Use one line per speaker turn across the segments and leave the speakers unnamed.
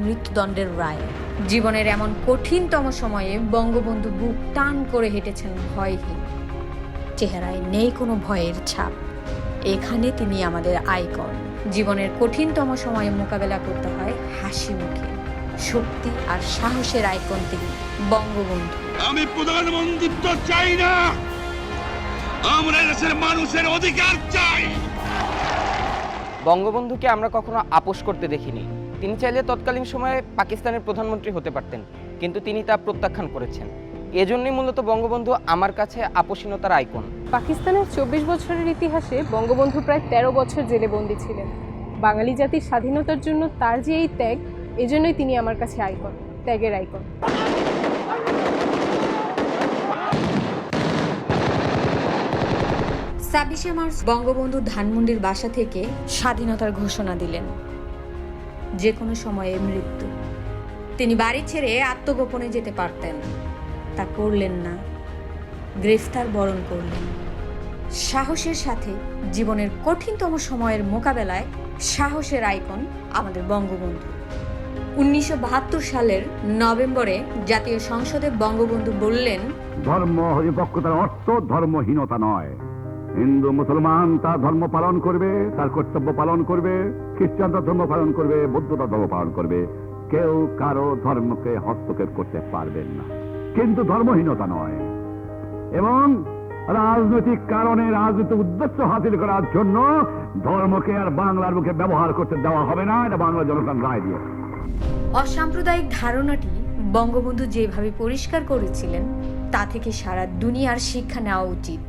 মৃত্যুদণ্ডের রায়। জীবনের এমন কঠিনতম সময়ে বঙ্গবন্ধু বুক টান করে হেঁটেছেন ভয়হীন, চেহারায় নেই কোনো ভয়ের ছাপ। এখানে তিনি আমাদের আইকন। জীবনের কঠিনতম সময়ে মোকাবেলা করতে হয় হাসি মুখে। শক্তি আর সাহসের আইকন তিনি বঙ্গবন্ধু।
আমি প্রধানমন্ত্রিত্ব চাই না, আমরা দেশের মানুষের অধিকার চাই।
বঙ্গবন্ধুকে আমরা কখনো আপোষ করতে দেখিনি। তিনি চাইলে তৎকালীন সময়ে পাকিস্তানের প্রধানমন্ত্রী হতে পারতেন, কিন্তু তিনি তা প্রত্যাখ্যান করেছেন। এজন্যই মূলত বঙ্গবন্ধু আমার কাছে আপোষহীনতার আইকন।
পাকিস্তানের ২৪ বছরের ইতিহাসে বঙ্গবন্ধু প্রায় ১৩ বছর জেলে বন্দী ছিলেন। বাঙালি জাতির স্বাধীনতার জন্য তার যে এই ত্যাগ, এজন্যই তিনি আমার কাছে আইকন, ত্যাগের আইকন।
২৬শে মার্চ বঙ্গবন্ধু ধানমন্ডির বাসা থেকে স্বাধীনতার ঘোষণা দিলেন। যে কোনো সময়ে মৃত্যু। তিনি বাড়ি ছেড়ে আত্মগোপনে যেতে পারতেন, তা করলেন না। গ্রেফতার বরণ করলেন। সাহসের সাথে জীবনের কঠিনতম সময়ের মোকাবেলায় সাহসের আইকন আমাদের বঙ্গবন্ধু। ১৯৭২ সালের নভেম্বরে জাতীয় সংসদে বঙ্গবন্ধু বললেন,
ধর্ম নিরপেক্ষতার অর্থ ধর্মহীনতা নয়। হিন্দু মুসলমান তার ধর্ম পালন করবে, তার কর্তব্য পালন করবে, খ্রিস্টানরা ধর্ম পালন করবে, বৌদ্ধরা ধর্ম পালন করবে। কেউ কারো ধর্মকে হস্তক্ষেপ করতে পারবেন না, কিন্তু ধর্মহীনতা নয়। এবং রাজনৈতিক কারণে রাজনৈতিক উদ্দেশ্য হাসিল করার জন্য ধর্মকে আর বাংলার মুখে ব্যবহার করতে দেওয়া হবে না, এটা বাংলা জনগণ রায় দিয়ে।
অসাম্প্রদায়িক ধারণাটি বঙ্গবন্ধু যেভাবে পরিষ্কার করেছিলেন, তা থেকে সারা দুনিয়ার শিক্ষা নেওয়া উচিত।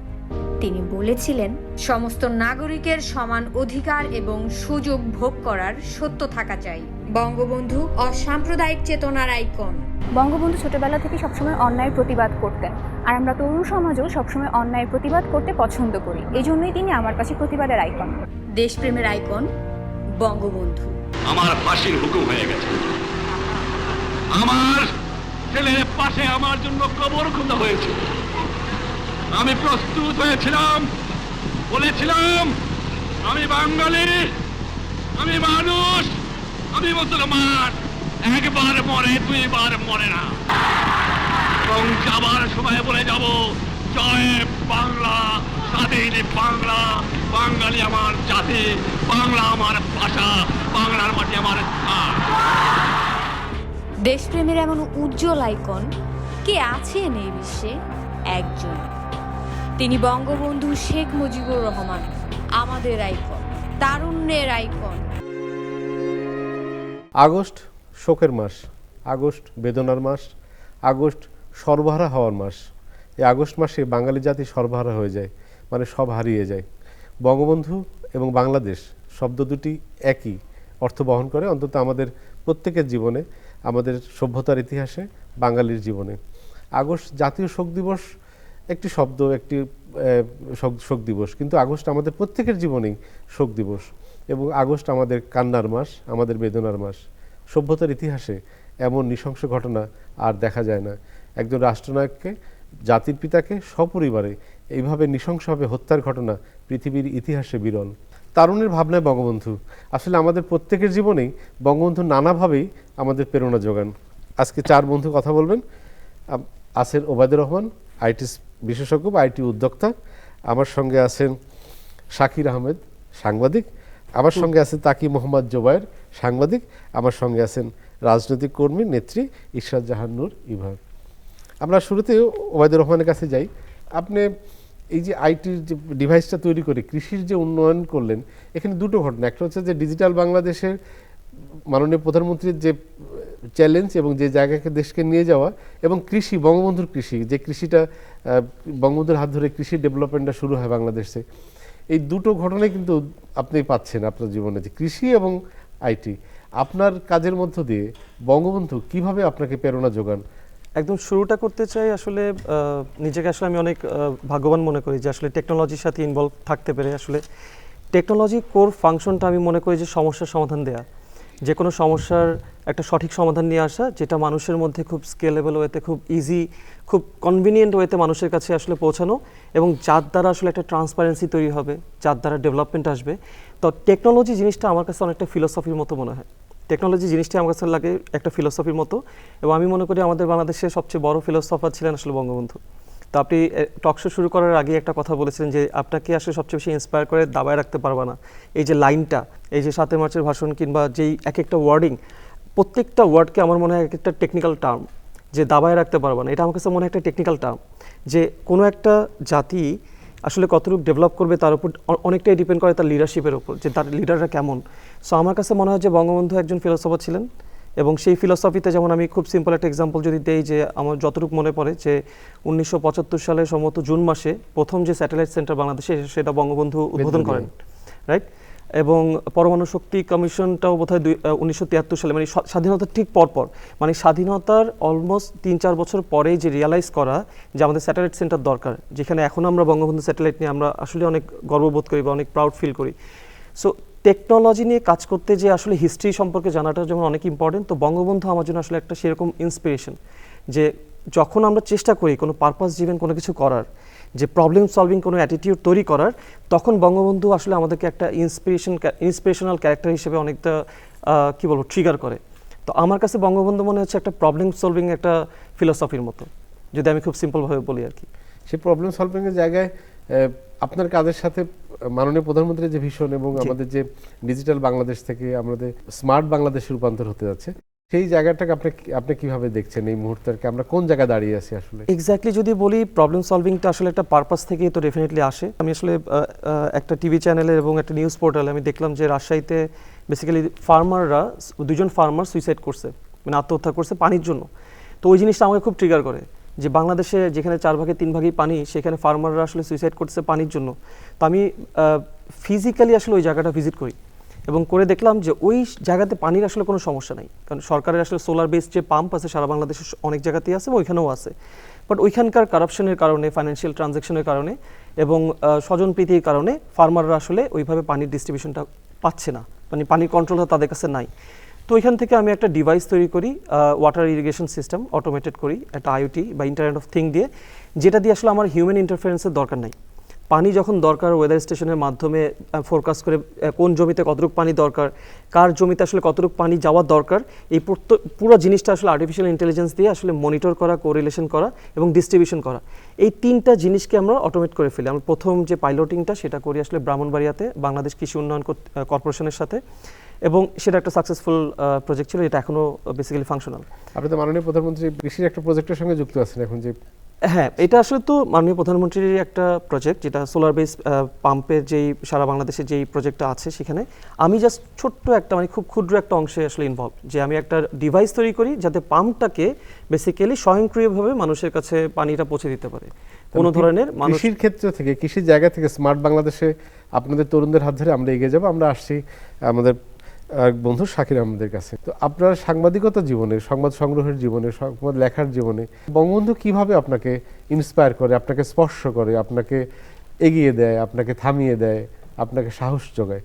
তিনি বলেছিলেন, সমস্ত নাগরিকের সমান অধিকার এবং সুযোগ ভোগ করার সত্য থাকা চাই। বঙ্গবন্ধু অসাম্প্রদায়িক চেতনার আইকন।
বঙ্গবন্ধু ছোটবেলা থেকে সবসময় অন্যায়ের প্রতিবাদ করতেন, আর আমরা তরুণ সমাজও সবসময় অন্যায়ের প্রতিবাদ করতে পছন্দ করি। এই জন্যই তিনি আমার কাছে প্রতিবাদের আইকন,
দেশপ্রেমের আইকন বঙ্গবন্ধু।
আমার ফাঁসির হুকুম হয়ে গেছে। আমার ছেলের পাশে আমার জন্য কবর খোঁজা হয়েছে। আমি প্রস্তুত হয়েছিলাম, বলেছিলাম আমি বাঙালি, আমি মানুষ, আমি মুসলমান। একবার মরে, দুইবার মরে না। এবং যাবার সময় বলে যাব, জয় বাংলা, স্বাধীন বাংলা। বাঙালি আমার জাতি, বাংলা আমার ভাষা, বাংলার মাটি আমার স্থান।
দেশপ্রেমের এমন উজ্জ্বল আইকন কে আছেন এই বিশ্বে? একজন, তিনি বঙ্গবন্ধু শেখ মুজিবুর রহমান, আমাদের আইকন, তারুণ্যের আইকন।
আগস্ট শোকের মাস, আগস্ট বেদনার মাস, আগস্ট সর্বহারা হওয়ার মাস। এই আগস্ট মাসে বাঙালি জাতি সর্বহারা হয়ে যায়, মানে সব হারিয়ে যায়। বঙ্গবন্ধু এবং বাংলাদেশ শব্দ দুটি একই অর্থ বহন করে, অন্তত আমাদের প্রত্যেকের জীবনে, আমাদের সভ্যতার ইতিহাসে, বাঙালির জীবনে। আগস্ট জাতীয় শোক দিবস একটি শব্দ, একটি শোক দিবস, কিন্তু আগস্ট আমাদের প্রত্যেকের জীবনেই শোক দিবস। এবং আগস্ট আমাদের কান্নার মাস, আমাদের বেদনার মাস। সভ্যতার ইতিহাসে এমন নৃশংস ঘটনা আর দেখা যায় না। একজন রাষ্ট্রনায়ককে, জাতির পিতাকে সপরিবারে এইভাবে নৃশংসভাবে হত্যার ঘটনা পৃথিবীর ইতিহাসে বিরল। তারুণের ভাবনায় বঙ্গবন্ধু, আসলে আমাদের প্রত্যেকের জীবনেই বঙ্গবন্ধু নানাভাবেই আমাদের প্রেরণা যোগান। আজকে চার বন্ধু কথা বলবেন। আছেন ওবায়দুর রহমান, আইটি বিশেষজ্ঞ বা আইটি উদ্যোক্তা। আমার সঙ্গে আছেন শাকির আহমেদ, সাংবাদিক। আমার সঙ্গে আছেন তাকি মোহাম্মদ জোবায়ের, সাংবাদিক। আমার সঙ্গে আছেন রাজনৈতিক কর্মী নেত্রী ইশরাত জাহান নূর ইভা। আমরা শুরুতে ওবায়দুর রহমানের কাছে যাই। আপনি এই যে আইটির যে ডিভাইসটা তৈরি করে কৃষির যে উন্নয়ন করলেন, এখানে দুটো ঘটনা। একটা হচ্ছে যে ডিজিটাল বাংলাদেশের মাননীয় প্রধানমন্ত্রীর যে চ্যালেঞ্জ এবং যে জায়গাকে দেশকে নিয়ে যাওয়া, এবং কৃষি, বঙ্গবন্ধুর কৃষি, যে কৃষিটা বঙ্গবন্ধুর হাত ধরে কৃষি ডেভেলপমেন্টটা শুরু হয় বাংলাদেশে। এই দুটো ঘটনাই কিন্তু আপনি পাচ্ছেন আপনার জীবনে, যে কৃষি এবং আইটি। আপনার কাজের মধ্য দিয়ে বঙ্গবন্ধু কিভাবে আপনাকে প্রেরণা যোগান?
একদম শুরুটা করতে চাই, আসলে নিজেকে আসলে আমি অনেক ভাগ্যবান মনে করি যে আসলে টেকনোলজির সাথে ইনভলভ থাকতে পেরে। আসলে টেকনোলজির কোর ফাংশনটা আমি মনে করি যে সমস্যার সমাধান দেয়া, যে কোনো সমস্যার একটা সঠিক সমাধান নিয়ে আসা, যেটা মানুষের মধ্যে খুব স্কেলেবল ওয়েতে, খুব ইজি, খুব কনভিনিয়েন্ট ওয়েতে মানুষের কাছে আসলে পৌঁছানো, এবং যার দ্বারা আসলে একটা ট্রান্সপারেন্সি তৈরি হবে, যার দ্বারা ডেভেলপমেন্ট আসবে। তো টেকনোলজি জিনিসটা আমার কাছে অনেকটা ফিলোসফির মতো মনে হয়। টেকনোলজি জিনিসটি আমার কাছে লাগে একটা ফিলোসফির মতো, এবং আমি মনে করি আমাদের বাংলাদেশের সবচেয়ে বড় ফিলোসফার ছিলেন আসলে বঙ্গবন্ধু। তো আপনি টক শো শুরু করার আগে একটা কথা বলেছিলেন যে আপনাকে আসলে সবচেয়ে বেশি ইন্সপায়ার করে দাবায় রাখতে পারবা না। এই যে লাইনটা, এই যে 7 মার্চের ভাষণ কিংবা যেই এক একটা ওয়ার্ডিং, প্রত্যেকটা ওয়ার্ডকে আমার মনে হয় এক একটা টেকনিক্যাল টার্ম, যে দাবায় রাখতে পারবা না, এটা আমার কাছে মনে হয় একটা টেকনিক্যাল টার্ম। যে কোনো একটা জাতি আসলে কতটুকু ডেভেলপ করবে তার উপর অনেকটাই ডিপেন্ড করে তার লিডারশিপের উপর, যে তার লিডাররা কেমন। সো আমার কাছে মনে হয় যে বঙ্গবন্ধু একজন ফিলোসফার ছিলেন, এবং সেই ফিলোসফিতে যেমন আমি খুব সিম্পল একটা এক্সাম্পল যদি দেই, যে আমার যতটুকু মনে পড়ে যে 1975 সালে সম্ভবত জুন মাসে প্রথম যে স্যাটেলাইট সেন্টার বাংলাদেশে, সেটা বঙ্গবন্ধু উদ্বোধন করেন, রাইট? এবং পরমাণু শক্তি কমিশনটাও বোধহয় 1973 সালে, মানে স্বাধীনতার ঠিক পরপর, মানে স্বাধীনতার অলমোস্ট 3-4 বছর পরেই যে রিয়ালাইজ করা যে আমাদের স্যাটেলাইট সেন্টার দরকার, যেখানে এখন আমরা বঙ্গবন্ধু স্যাটেলাইট নিয়ে আমরা আসলে অনেক গর্ববোধ করি বা অনেক প্রাউড ফিল করি। সো টেকনোলজি নিয়ে কাজ করতে যে আসলে হিস্ট্রি সম্পর্কে জানাটা যেমন অনেক ইম্পর্টেন্ট, তো বঙ্গবন্ধু আমার জন্য আসলে একটা সেরকম ইন্সপিরেশন, যে যখন আমরা চেষ্টা করি কোনো পারপাস জীবন কোনো কিছু করার, যে প্রবলেম সলভিং কোনো অ্যাটিটিউড তৈরি করার, তখন বঙ্গবন্ধু আসলে আমাদেরকে একটা ইন্সপিরেশনাল ক্যারেক্টার হিসেবে অনেকটা কী বলবো ট্রিগার করে। তো আমার কাছে বঙ্গবন্ধু মনে হচ্ছে একটা প্রবলেম সলভিং একটা ফিলোসফির মতো, যদি আমি খুব সিম্পলভাবে বলি আর কি।
সেই প্রবলেম সলভিংয়ের জায়গায় আপনার কাজের সাথে মাননীয় প্রধানমন্ত্রীর যে ভিশন এবং আমাদের যে ডিজিটাল বাংলাদেশ থেকে আমাদের স্মার্ট বাংলাদেশে রূপান্তর হতে যাচ্ছে, সেই জায়গাটাকে আপনি কিভাবে দেখছেন এই মুহূর্তে? আমরা কোন জায়গায় দাঁড়িয়ে আছি আসলে?
এক্স্যাক্টলি যদি বলি, প্রবলেম সলভিংটা আসলে একটা পারপাস থেকেই তো ডেফিনেটলি আসে। আমি আসলে একটা টিভি চ্যানেলে এবং একটা নিউজ পোর্টালে আমি দেখলাম যে রাজশাহীতে বেসিক্যালি ফার্মাররা, 2জন ফার্মার সুইসাইড করছে, মানে আত্মহত্যা করছে পানির জন্য। তো ওই জিনিসটা আমাকে খুব ট্রিগার করে, যে বাংলাদেশে যেখানে 4 ভাগে 3 ভাগই পানি, সেখানে ফার্মাররা আসলে সুইসাইড করছে পানির জন্য। তো আমি ফিজিক্যালি আসলে ওই জায়গাটা ভিজিট করি এবং করে দেখলাম যে ওই জায়গাতে পানির আসলে কোনো সমস্যা নাই, কারণ সরকারের আসলে সোলার বেসড যে পাম্প আছে সারা বাংলাদেশে অনেক জায়গাতেই আছে, ওইখানেও আছে। বাট ওইখানকার কারাপশনের কারণে, ফাইন্যান্সিয়াল ট্রানজ্যাকশনের কারণে এবং স্বজনপ্রীতির কারণে ফার্মাররা আসলে ওইভাবে পানির ডিস্ট্রিবিউশনটা পাচ্ছে না, মানে পানির কন্ট্রোলটা তাদের কাছে নাই। তো ওইখান থেকে আমি একটা ডিভাইস তৈরি করি, ওয়াটার ইরিগেশন সিস্টেম অটোমেটেড করি, একটা আইওটি বা ইন্টারনেট অফ থিং দিয়ে, যেটা দিয়ে আসলে আমার হিউম্যান ইন্টারফারেন্সের দরকার নাই। পানি যখন দরকার, ওয়েদার স্টেশনের মাধ্যমে ফোরকাস্ট করে কোন জমিতে কতটুকু পানি দরকার, কার জমিতে আসলে কতটুকু পানি যাওয়ার দরকার, এই পুরো জিনিসটা আসলে আর্টিফিশিয়াল ইন্টেলিজেন্স দিয়ে আসলে মনিটর করা, কোরিলেশন করা এবং ডিস্ট্রিবিউশন করা, এই 3টা জিনিসকে আমরা অটোমেট করে ফেলি। আমরা প্রথম যে পাইলটিংটা সেটা করি আসলে ব্রাহ্মণবাড়িয়াতে বাংলাদেশ কৃষি উন্নয়ন কর্পোরেশনের সাথে, এবং সেটা একটা সাকসেসফুল প্রজেক্ট ছিল, এটা এখনও বেসিক্যালি ফাংশনাল।
আপনি তো মাননীয় প্রধানমন্ত্রী কৃষির একটা প্রজেক্টের সঙ্গে যুক্ত আছেন এখন, যে
হ্যাঁ, এটা আসলে তো মাননীয় প্রধানমন্ত্রীর একটা প্রজেক্ট, যেটা সোলার বেস পাম্পের যেই সারা বাংলাদেশে যেই প্রজেক্টটা আছে, সেখানে আমি জাস্ট ছোট্ট একটা, মানে খুব ক্ষুদ্র একটা অংশে আসলে ইনভলভ, যে আমি একটা ডিভাইস তৈরি করি যাতে পাম্পটাকে বেসিক্যালি স্বয়ংক্রিয়ভাবে মানুষের কাছে পানিটা পৌঁছে দিতে পারে। কোনো ধরনের
কৃষির ক্ষেত্র থেকে, কৃষির জায়গা থেকে স্মার্ট বাংলাদেশে আপনাদের তরুণদের হাত ধরে আমরা এগিয়ে যাবো। আমরা আসছি আমাদের বন্ধু শাকির আহমেদের কাছে। তো আপনার সাংবাদিকতা জীবনে, সংবাদ সংগ্রহের জীবনে, সংবাদ লেখার জীবনে বঙ্গবন্ধু কিভাবে আপনাকে ইন্সপায়ার করে, আপনাকে স্পর্শ করে, আপনাকে এগিয়ে দেয়, আপনাকে থামিয়ে দেয়, আপনাকে সাহস যোগায়?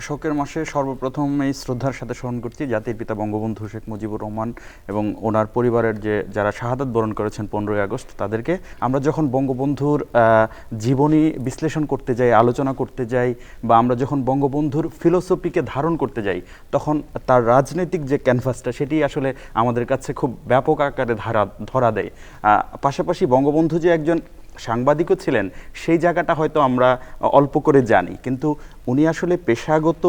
শোকের মাসে সর্বপ্রথম এই শ্রদ্ধার সাথে স্মরণ করছি জাতির পিতা বঙ্গবন্ধু শেখ মুজিবুর রহমান এবং ওনার পরিবারের যারা শাহাদাত বরণ করেছেন 15ই আগস্ট, তাদেরকে। আমরা যখন বঙ্গবন্ধুর জীবনী বিশ্লেষণ করতে যাই, আলোচনা করতে যাই, বা আমরা যখন বঙ্গবন্ধুর ফিলোসফিকে ধারণ করতে যাই, তখন তার রাজনৈতিক যে ক্যানভাসটা, সেটি আসলে আমাদের কাছে খুব ব্যাপক আকারে ধরা দেয়। পাশাপাশি বঙ্গবন্ধু যে একজন সাংবাদিকও ছিলেন, সেই জায়গাটা হয়তো আমরা অল্প করে জানি, কিন্তু উনি আসলে পেশাগত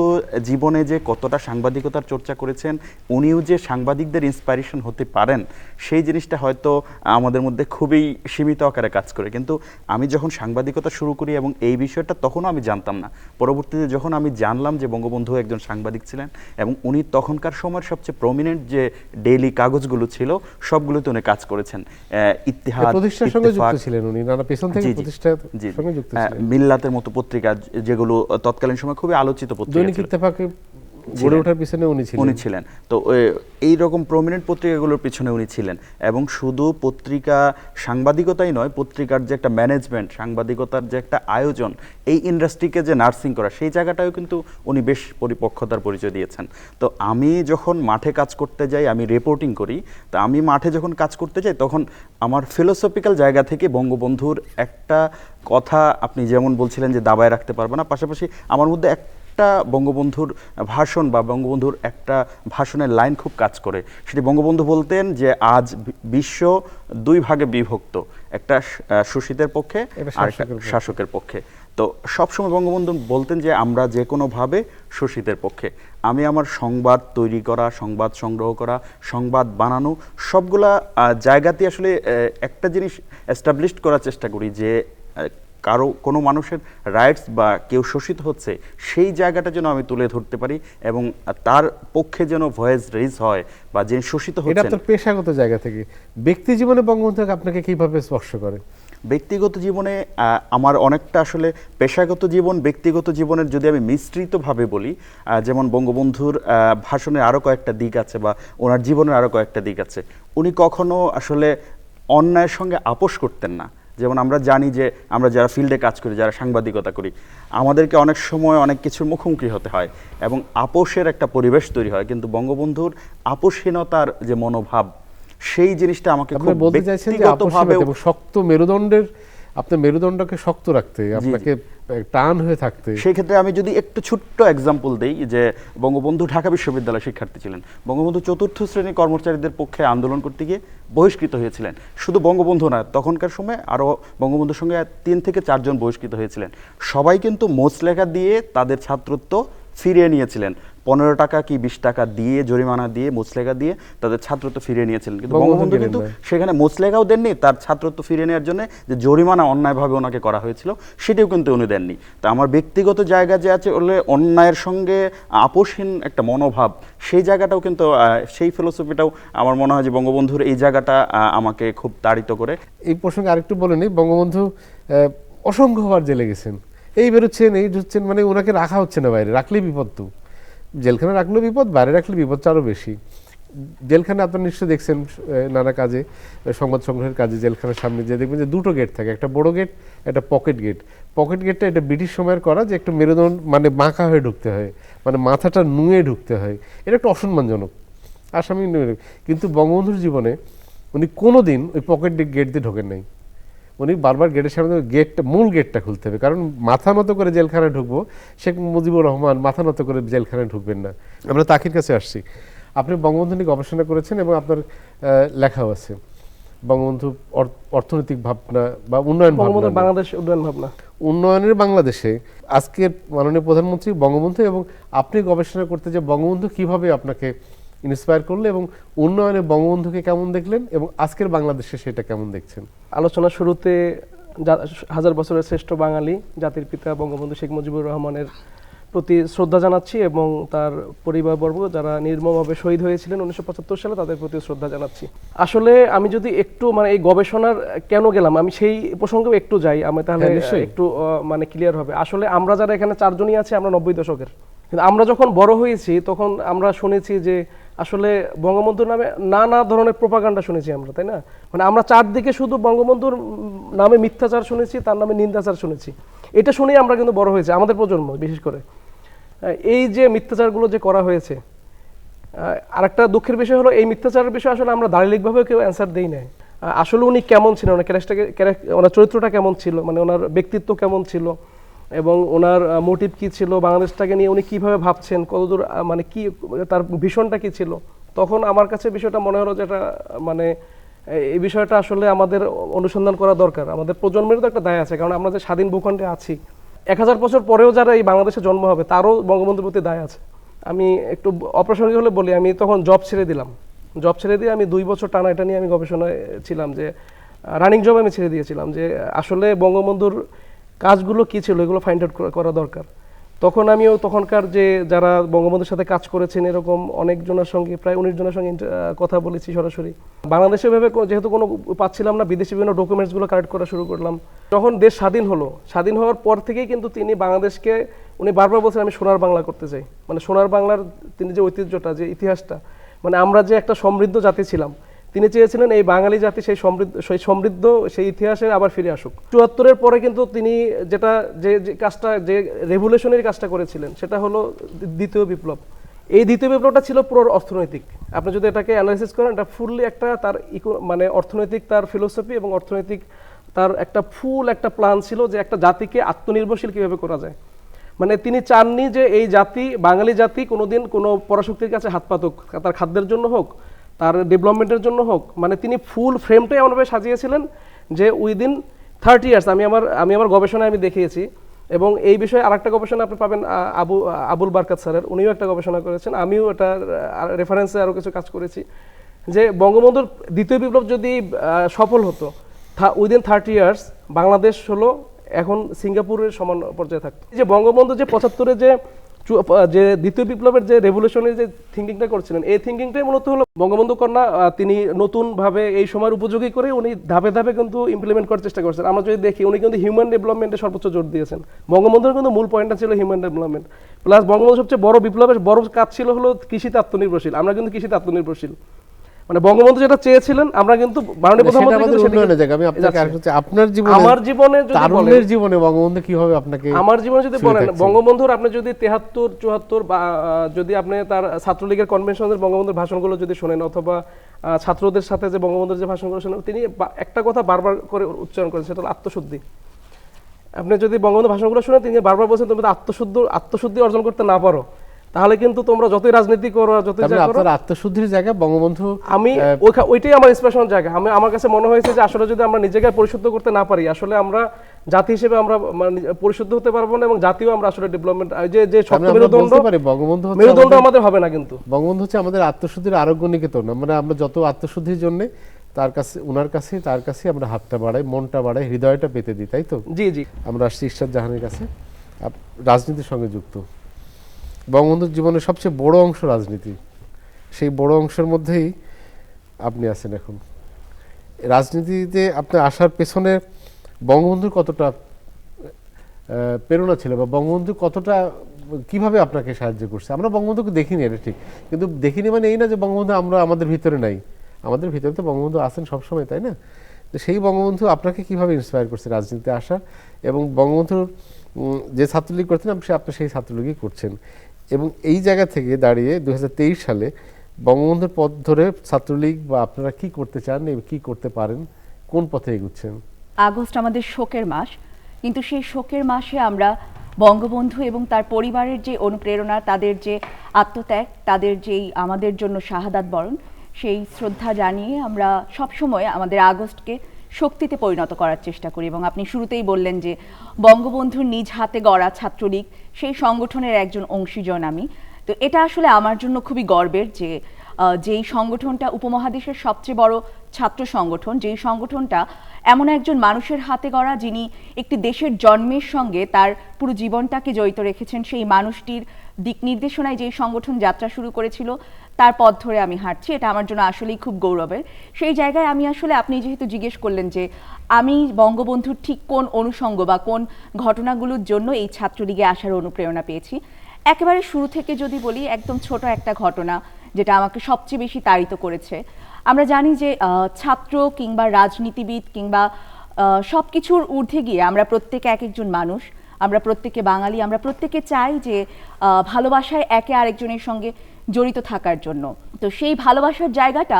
জীবনে যে কতটা সাংবাদিকতার চর্চা করেছেন, উনিও যে সাংবাদিকদের ইন্সপাইরেশন হতে পারেন, সেই জিনিসটা হয়তো আমাদের মধ্যে খুবই সীমিত আকারে কাজ করে। কিন্তু আমি যখন সাংবাদিকতা শুরু করি এবং এই বিষয়টা তখনও আমি জানতাম না, পরবর্তীতে যখন আমি জানলাম যে বঙ্গবন্ধু একজন সাংবাদিক ছিলেন এবং উনি তখনকার সময়ের সবচেয়ে প্রমিনেন্ট যে ডেইলি কাগজগুলো ছিল সবগুলোতে উনি কাজ করেছেন। ইত্তেহাদ
প্রতিষ্ঠার সঙ্গে যুক্ত ছিলেন উনি, নানা পেছন থেকে প্রতিষ্ঠার সঙ্গে যুক্ত ছিলেন।
মিল্লাতের মতো পত্রিকা, যেগুলো তৎকালীন সময় খুবই আলোচিত পত্রিকা,
দৈনিক ইত্তেফাকে গড়ে ওঠার পিছনে উনি ছিলেন।
তো এই রকম প্রমিনেন্ট পত্রিকাগুলোর পিছনে উনি ছিলেন। এবং শুধু পত্রিকা সাংবাদিকতাই নয়, পত্রিকার যে একটা ম্যানেজমেন্ট, সাংবাদিকতার যে একটা আয়োজন, এই ইন্ডাস্ট্রিকে যে নার্সিং করা, সেই জায়গাটাও কিন্তু উনি বেশ পরিপক্কতার পরিচয় দিয়েছেন। তো আমি যখন মাঠে কাজ করতে যাই, আমি রিপোর্টিং করি, তো আমি মাঠে যখন কাজ করতে যাই, তখন আমার ফিলোসফিক্যাল জায়গা থেকে বঙ্গবন্ধুর একটা কথা, আপনি যেমন বলছিলেন যে দাবায় রাখতে পারবে না, পাশাপাশি আমার মধ্যে একটা একটা বঙ্গবন্ধুর ভাষণ বা বঙ্গবন্ধুর একটা ভাষণের লাইন খুব কাজ করে। সেটি বঙ্গবন্ধু বলতেন যে আজ বিশ্ব দুই ভাগে বিভক্ত, একটা শোষিতের পক্ষে আর একটা শাসকের পক্ষে। তো সবসময় বঙ্গবন্ধু বলতেন যে আমরা যে কোনোভাবে শোষিতের পক্ষে। আমি আমার সংবাদ তৈরি করা, সংবাদ সংগ্রহ করা, সংবাদ বানানো সবগুলা জায়গাতে আসলে একটা জিনিস এস্টাবলিশ করার চেষ্টা করি যে কারো কোনো মানুষের রাইটস বা কেউ শোষিত হচ্ছে সেই জায়গাটা যেন আমি তুলে ধরতে পারি এবং তার পক্ষে যেন ভয়েস রেজ হয় বা যিনি শোষিত
এটা
হচ্ছেন।
আপনার পেশাগত জায়গা থেকে, ব্যক্তি জীবনে বঙ্গবন্ধু আপনাকে কিভাবে স্পর্শ করে?
ব্যক্তিগত জীবনে আমার অনেকটা আসলে পেশাগত জীবন ব্যক্তিগত জীবনের যদি আমি মিশ্রিতভাবে বলি, যেমন বঙ্গবন্ধুর ভাষণের আরও কয়েকটা দিক আছে বা ওনার জীবনের আরও কয়েকটা দিক আছে। উনি কখনো আসলে অন্যায়ের সঙ্গে আপোষ করতেন না। যেমন আমরা জানি যে আমরা যারা ফিল্ডে কাজ করি, যারা সাংবাদিকতা করি, আমাদেরকে অনেক সময় অনেক কিছুর মুখোমুখি হতে হয় এবং আপোষের একটা পরিবেশ তৈরি হয়, কিন্তু বঙ্গবন্ধুর আপোষহীনতার যে মনোভাব সেই জিনিসটা আমাকে খুব
বলতে চাইছেন যে আপোষহীনতা এবং শক্ত মেরুদণ্ডের, আপনার মেরুদণ্ডকে শক্ত রাখতে, আপনাকে টান হয়ে থাকতে।
সেই ক্ষেত্রে আমি যদি একটু ছোট্ট এক্সাম্পল দেই, যে বঙ্গবন্ধু ঢাকা বিশ্ববিদ্যালয়ের শিক্ষার্থী ছিলেন। বঙ্গবন্ধু চতুর্থ শ্রেণীর কর্মচারীদের পক্ষে আন্দোলন করতে গিয়ে বহিষ্কৃত হয়েছিলেন। শুধু বঙ্গবন্ধু না, তখনকার সময় আরও বঙ্গবন্ধুর সঙ্গে 3 থেকে 4 জন বহিষ্কৃত হয়েছিলেন। সবাই কিন্তু মোচলেখা দিয়ে তাদের ছাত্রত্ব ফিরিয়ে নিয়েছিলেন। 15 টাকা কি 20 টাকা দিয়ে, জরিমানা দিয়ে, মোচলেখা দিয়ে তাদের ছাত্রত্ব ফিরিয়ে নিয়েছিলেন। কিন্তু বঙ্গবন্ধু কিন্তু সেখানে মোচলেখাও দেননি, তার ছাত্রত্ব ফিরিয়ে নেওয়ার জন্য যে জরিমানা অন্যায়ভাবে ওনাকে করা হয়েছিল সেটিও কিন্তু উনি দেননি। তা আমার ব্যক্তিগত জায়গা যে আছে বলে অন্যায়ের সঙ্গে আপোষহীন একটা মনোভাব, সেই জায়গাটাও কিন্তু সেই ফিলোসফিটাও আমার মনে হয় যে বঙ্গবন্ধুর এই জায়গাটা আমাকে খুব তাড়িত করে।
এই প্রসঙ্গে আরেকটু বলে নিই, বঙ্গবন্ধু অসংখ্যবার জেলে গেছেন, এই বেরোচ্ছেন, এই ঢুকছেন, মানে ওনাকে রাখা হচ্ছে না বাইরে, রাখলেই বিপদ। তো জেলখানে রাখলেও বিপদ, বাইরে রাখলে বিপদটা আরও বেশি। জেলখানে আপনার নিশ্চয়ই দেখছেন নানা কাজে, সংবাদ সংগ্রহের কাজে জেলখানার সামনে যে দেখবেন যে 2টো গেট থাকে, একটা বড় গেট, একটা পকেট গেট। পকেট গেটটা এটা ব্রিটিশ সময়ের করা, যে একটু মেরুদণ্ড মানে বাঁকা হয়ে ঢুকতে হয়, মানে মাথাটা নুয়ে ঢুকতে হয়, এটা একটু অসম্মানজনক আসামি। কিন্তু বঙ্গবন্ধুর জীবনে উনি কোনো দিন ওই পকেট গেট দিয়ে ঢোকেন নাই। উনি বারবার গেটের সামনে গেটটা, মূল গেটটা খুলতে হবে, কারণ মাথা নত করে জেলখানায় ঢুকবো, শেখ মুজিবুর রহমান মাথা নত করে জেলখানায় ঢুকবেন না। আমরা তাকির কাছে আসছি, আপনি বঙ্গবন্ধু নিয়ে গবেষণা করেছেন এবং আপনার লেখাও আছে, বঙ্গবন্ধু অর্থনৈতিক ভাবনা বা উন্নয়ন ভাবনা,
বাংলাদেশ উন্নয়ন ভাবনা,
উন্নয়নের বাংলাদেশে। আজকের মাননীয় প্রধানমন্ত্রী বঙ্গবন্ধু, এবং আপনি গবেষণা করতে যে বঙ্গবন্ধু কিভাবে আপনাকে ইন্সপায়ার করলো এবং উন্নয়নে বঙ্গবন্ধুকে কেমন দেখলেন এবং আজকের বাংলাদেশে সেটা কেমন দেখছেন?
আলোচনার শুরুতে 1000 বছরের শ্রেষ্ঠ বাঙালি জাতির পিতা বঙ্গবন্ধু শেখ মুজিবুর রহমানের প্রতি শ্রদ্ধা জানাচ্ছি এবং তার পরিবারবর্গ যারা নির্মমভাবে শহীদ হয়েছিলেন 1975 সালে, তাদের প্রতি শ্রদ্ধা জানাচ্ছি। আসলে আমি যদি একটু মানে এই গবেষণার কেন গেলাম, আমি সেই প্রসঙ্গেও একটু যাই, আমি তাহলে একটু মানে ক্লিয়ার হবে। আসলে আমরা যারা এখানে 4 জনই আছি, আমরা 90 দশকের, কিন্তু আমরা যখন বড় হয়েছি তখন আমরা শুনেছি যে আসলে বঙ্গবন্ধুর নামে নানা ধরনের প্রোপাগান্ডা শুনেছি আমরা, তাই না? মানে আমরা চারদিকে শুধু বঙ্গবন্ধুর নামে মিথ্যাচার শুনেছি, তার নামে নিন্দাচার শুনেছি। এটা শুনেই আমরা কিন্তু বড় হয়েছি, আমাদের প্রজন্ম বিশেষ করে। এই যে মিথ্যাচারগুলো যে করা হয়েছে, আরেকটা দুঃখের বিষয় হলো এই মিথ্যাচারের বিষয়ে আসলে আমরা দাঁড়িলিকভাবেও কেউ অ্যান্সার দেই নাই। আসলে উনি কেমন ছিলেন, ওনার চরিত্রটা কেমন ছিল, মানে ওনার ব্যক্তিত্ব কেমন ছিল এবং ওনার মোটিভ কি ছিল, বাংলাদেশটাকে নিয়ে উনি কিভাবে ভাবছেন, কতদূর মানে কি তার ভীষণটা কি ছিল, তখন আমার কাছে বিষয়টা মনে হলো যে এটা মানে এই বিষয়টা আসলে আমাদের অনুসন্ধান করা দরকার। আমাদের প্রজন্মেরও তো একটা দায় আছে, কারণ আমরা যে স্বাধীন ভূখণ্ডে আছি, 1000 বছর পরেও যারা এই বাংলাদেশে জন্ম হবে তারও বঙ্গবন্ধুর প্রতি দায় আছে। আমি একটু অপ্রাসঙ্গিক হলে বলি, আমি তখন জব ছেড়ে দিলাম। জব ছেড়ে দিয়ে আমি 2 বছর টানা এটা নিয়ে আমি গবেষণায় ছিলাম, যে রানিং জব আমি ছেড়ে দিয়েছিলাম, যে আসলে বঙ্গবন্ধুর কাজগুলো কী ছিল এগুলো ফাইন্ড আউট করা দরকার। তখন আমিও তখনকার যে যারা বঙ্গবন্ধুর সাথে কাজ করেছেন এরকম অনেকজনের সঙ্গে, প্রায় 19 জনের সঙ্গে কথা বলেছি সরাসরি। বাংলাদেশে ভেবে যেহেতু কোনো পাচ্ছিলাম না, বিদেশি বিভিন্ন ডকুমেন্টসগুলো কালেক্ট করা শুরু করলাম। যখন দেশ স্বাধীন হলো, স্বাধীন হওয়ার পর থেকেই কিন্তু তিনি বাংলাদেশকে, উনি বারবার বলছেন আমি সোনার বাংলা করতে চাই। মানে সোনার বাংলার তিনি যে ঐতিহ্যটা, যে ইতিহাসটা, মানে আমরা যে একটা সমৃদ্ধ জাতি ছিলাম, তিনি চেয়েছিলেন এই বাঙালি জাতি সেই সমৃদ্ধ সেই ইতিহাসে আবার ফিরে আসুক। 74-এর পরে কিন্তু তিনি যেটা যে কাজটা, যে রেভলিউশনারি কাজটা করেছিলেন সেটা হলো দ্বিতীয় বিপ্লব। এই দ্বিতীয় বিপ্লবটা ছিল পুরো অর্থনৈতিক। আপনি যদি এটাকে অ্যানালাইসিস করেন, এটা ফুললি একটা তার মানে অর্থনৈতিক তার ফিলোসফি এবং অর্থনৈতিক তার একটা ফুল একটা প্ল্যান ছিল, যে একটা জাতিকে আত্মনির্ভরশীল কীভাবে করা যায়। মানে তিনি চাননি যে এই জাতি, বাঙালি জাতি কোনোদিন কোনো পরাশক্তির কাছে হাত পাতুক, তার খাদ্যের জন্য হোক, তার ডেভেলপমেন্টের জন্য হোক। মানে তিনি ফুল ফ্রেমটাই এমনভাবে সাজিয়েছিলেন যে উইদিন 30 ইয়ার্স, আমি আমার গবেষণায় আমি দেখিয়েছি, এবং এই বিষয়ে আরেকটা গবেষণা আপনি পাবেন আবুল বারকাত স্যারের, উনিও একটা গবেষণা করেছেন, আমিও এটা রেফারেন্সে আরও কিছু কাজ করেছি, যে বঙ্গবন্ধুর দ্বিতীয় বিপ্লব যদি সফল হতো, উইদিন 30 ইয়ার্স বাংলাদেশ হলো এখন সিঙ্গাপুরের সমান পর্যায়ে থাকতো। যে বঙ্গবন্ধু যে 75-এ যে দ্বিতীয় বিপ্লবের যে রেভলিউশনারি যে থিঙ্কিংটা করছিলেন, এই থিঙ্কিংটাই মূলত হলো বঙ্গবন্ধু কন্যা তিনি নতুনভাবে এই সময়ের উপযোগী করে উনি ধাপে ধাপে কিন্তু ইমপ্লিমেন্ট করার চেষ্টা করছেন। আমরা যদি দেখি উনি কিন্তু হিউম্যান ডেভেলপমেন্টে সর্বোচ্চ জোর দিয়েছেন। বঙ্গবন্ধুর কিন্তু মূল পয়েন্টটা ছিল হিউম্যান ডেভেলপমেন্ট, প্লাস বঙ্গবন্ধু সবচেয়ে বড় বিপ্লবের বড় কাজ ছিল হলো কৃষিতে আত্মনির্ভরশীল। আমরা কিন্তু কৃষিতে আত্মনির্ভরশীল, মানে বঙ্গবন্ধু যেটা চেয়েছিলেন আমরা কিন্তু মাননীয় প্রধানমন্ত্রী কিন্তু
আমি আপনাকে আরেকটা আপনার জীবনে,
আমার জীবনে যদি
তারুণ্যের জীবনে বঙ্গবন্ধু কিভাবে আপনাকে,
আমার জীবনে যদি বলেন বঙ্গবন্ধুর, আপনি যদি 73, 74 বা যদি আপনি তার ছাত্রলীগের কনভেনশনের বঙ্গবন্ধুর ভাষণগুলো যদি শোনেন, অথবা ছাত্রদের সাথে যে বঙ্গবন্ধুর যে ভাষণগুলো শোনেন, তিনি একটা কথা বারবার করে উচ্চারণ করেন, সেটা হলো আত্মশুদ্ধি। আপনি যদি বঙ্গবন্ধুর ভাষণগুলো শুনেন, তিনি বারবার বলছেন তুমি আত্মশুদ্ধি অর্জন করতে না পারো, তাহলে কিন্তু তোমরা যতই রাজনীতি করো, যতই যা করো,
আপনার আত্মশুদ্ধির জায়গা বঙ্গবন্ধু, আমি
ওইটাই আমার ইন্সপিরেশন জায়গা। আমার কাছে মনে হয়েছে যে আসলে যদি আমরা নিজেকে পরিশুদ্ধ করতে না পারি, আসলে আমরা জাতি হিসেবে আমরা পরিশুদ্ধ হতে পারবো না, এবং জাতিও আমরা আসলে ডেভেলপমেন্ট যে শক্ত মেরুদণ্ড আমাদের হবে না। কিন্তু
বঙ্গবন্ধু হচ্ছে আমাদের আত্মশুদ্ধির আরোগ্য নিকেতন। আমরা যত আত্মশুদ্ধির জন্য তার কাছে, তার কাছে আমরা হাতটা বাড়াই, মনটা বাড়াই, হৃদয়টা পেতে দিই, তাই তো?
জি জি।
আমরা আসছি ইরশাদ জাহানের কাছে, রাজনীতির সঙ্গে যুক্ত। বঙ্গবন্ধুর জীবনের সবচেয়ে বড় অংশ রাজনীতি, সেই বড় অংশের মধ্যেই আপনি আছেন এখন। রাজনীতিতে আপনার আসার পেছনে বঙ্গবন্ধুর কতটা প্রেরণা ছিল, বা বঙ্গবন্ধু কতটা কিভাবে আপনাকে সাহায্য করছে? আমরা বঙ্গবন্ধুকে দেখিনি, এটা ঠিক, কিন্তু দেখিনি মানে এই না যে বঙ্গবন্ধু আমাদের ভিতরে নাই, আমাদের ভিতরে তো বঙ্গবন্ধু আছেন সবসময়, তাই না? তো সেই বঙ্গবন্ধু আপনাকে কিভাবে ইন্সপায়ার করছে রাজনীতিতে আসা, এবং বঙ্গবন্ধুর যে ছাত্রলীগ করতেন আপনি সেই ছাত্রলীগই করছেন, এবং এই জায়গা থেকে দাঁড়িয়ে 2023 সালে বঙ্গবন্ধুর পথ ধরে ছাত্রলীগ বা আপনারা কি করতে চান, কি করতে পারেন, কোন পথে এগুচ্ছেন?
আগস্ট আমাদের শোকের মাস, কিন্তু সেই শোকের মাসে আমরা বঙ্গবন্ধু এবং তার পরিবারের যে অনুপ্রেরণা, তাদের যে আত্মত্যাগ, তাদের যেই আমাদের জন্য শাহাদাত বরণ, সেই শ্রদ্ধা জানিয়ে আমরা সবসময় আমাদের আগস্টকে শক্তিতে পরিণত করার চেষ্টা করি। এবং আপনি শুরুতেই বললেন যে বঙ্গবন্ধুর নিজ হাতে গড়া ছাত্রলীগ, সেই সংগঠনের একজন অংশীজন আমি। তো এটা আসলে আমার জন্য খুবই গর্বের যে যেই সংগঠনটা উপমহাদেশের সবচেয়ে বড় ছাত্র সংগঠন, যেই সংগঠনটা এমন একজন মানুষের হাতে গড়া, যিনি একটি দেশের জন্মের সঙ্গে তার পুরো জীবনটাকে জড়িত রেখেছেন, সেই মানুষটির দিক নির্দেশনায় যেই সংগঠন যাত্রা শুরু করেছিল, তার পথ ধরে আমি হাঁটছি। এটা আমার জন্য আসলেই খুব গৌরবের। সেই জায়গায় আমি আসলে, আপনি যেহেতু জিজ্ঞেস করলেন যে আমি বঙ্গবন্ধুর ঠিক কোন অনুষঙ্গ বা কোন ঘটনাগুলোর জন্য এই ছাত্রলীগে আসার অনুপ্রেরণা পেয়েছি, একেবারে শুরু থেকে যদি বলি, একদম ছোট একটা ঘটনা যেটা আমাকে সবচেয়ে বেশি তাড়িত করেছে। আমরা জানি যে ছাত্র কিংবা রাজনীতিবিদ কিংবা সব কিছুর ঊর্ধ্বে গিয়ে আমরা প্রত্যেকে এক একজন মানুষ, আমরা প্রত্যেকে বাঙালি, আমরা প্রত্যেকে চাই যে ভালোবাসায় একে আরেকজনের সঙ্গে জড়িত থাকার জন্য। তো সেই ভালোবাসার জায়গাটা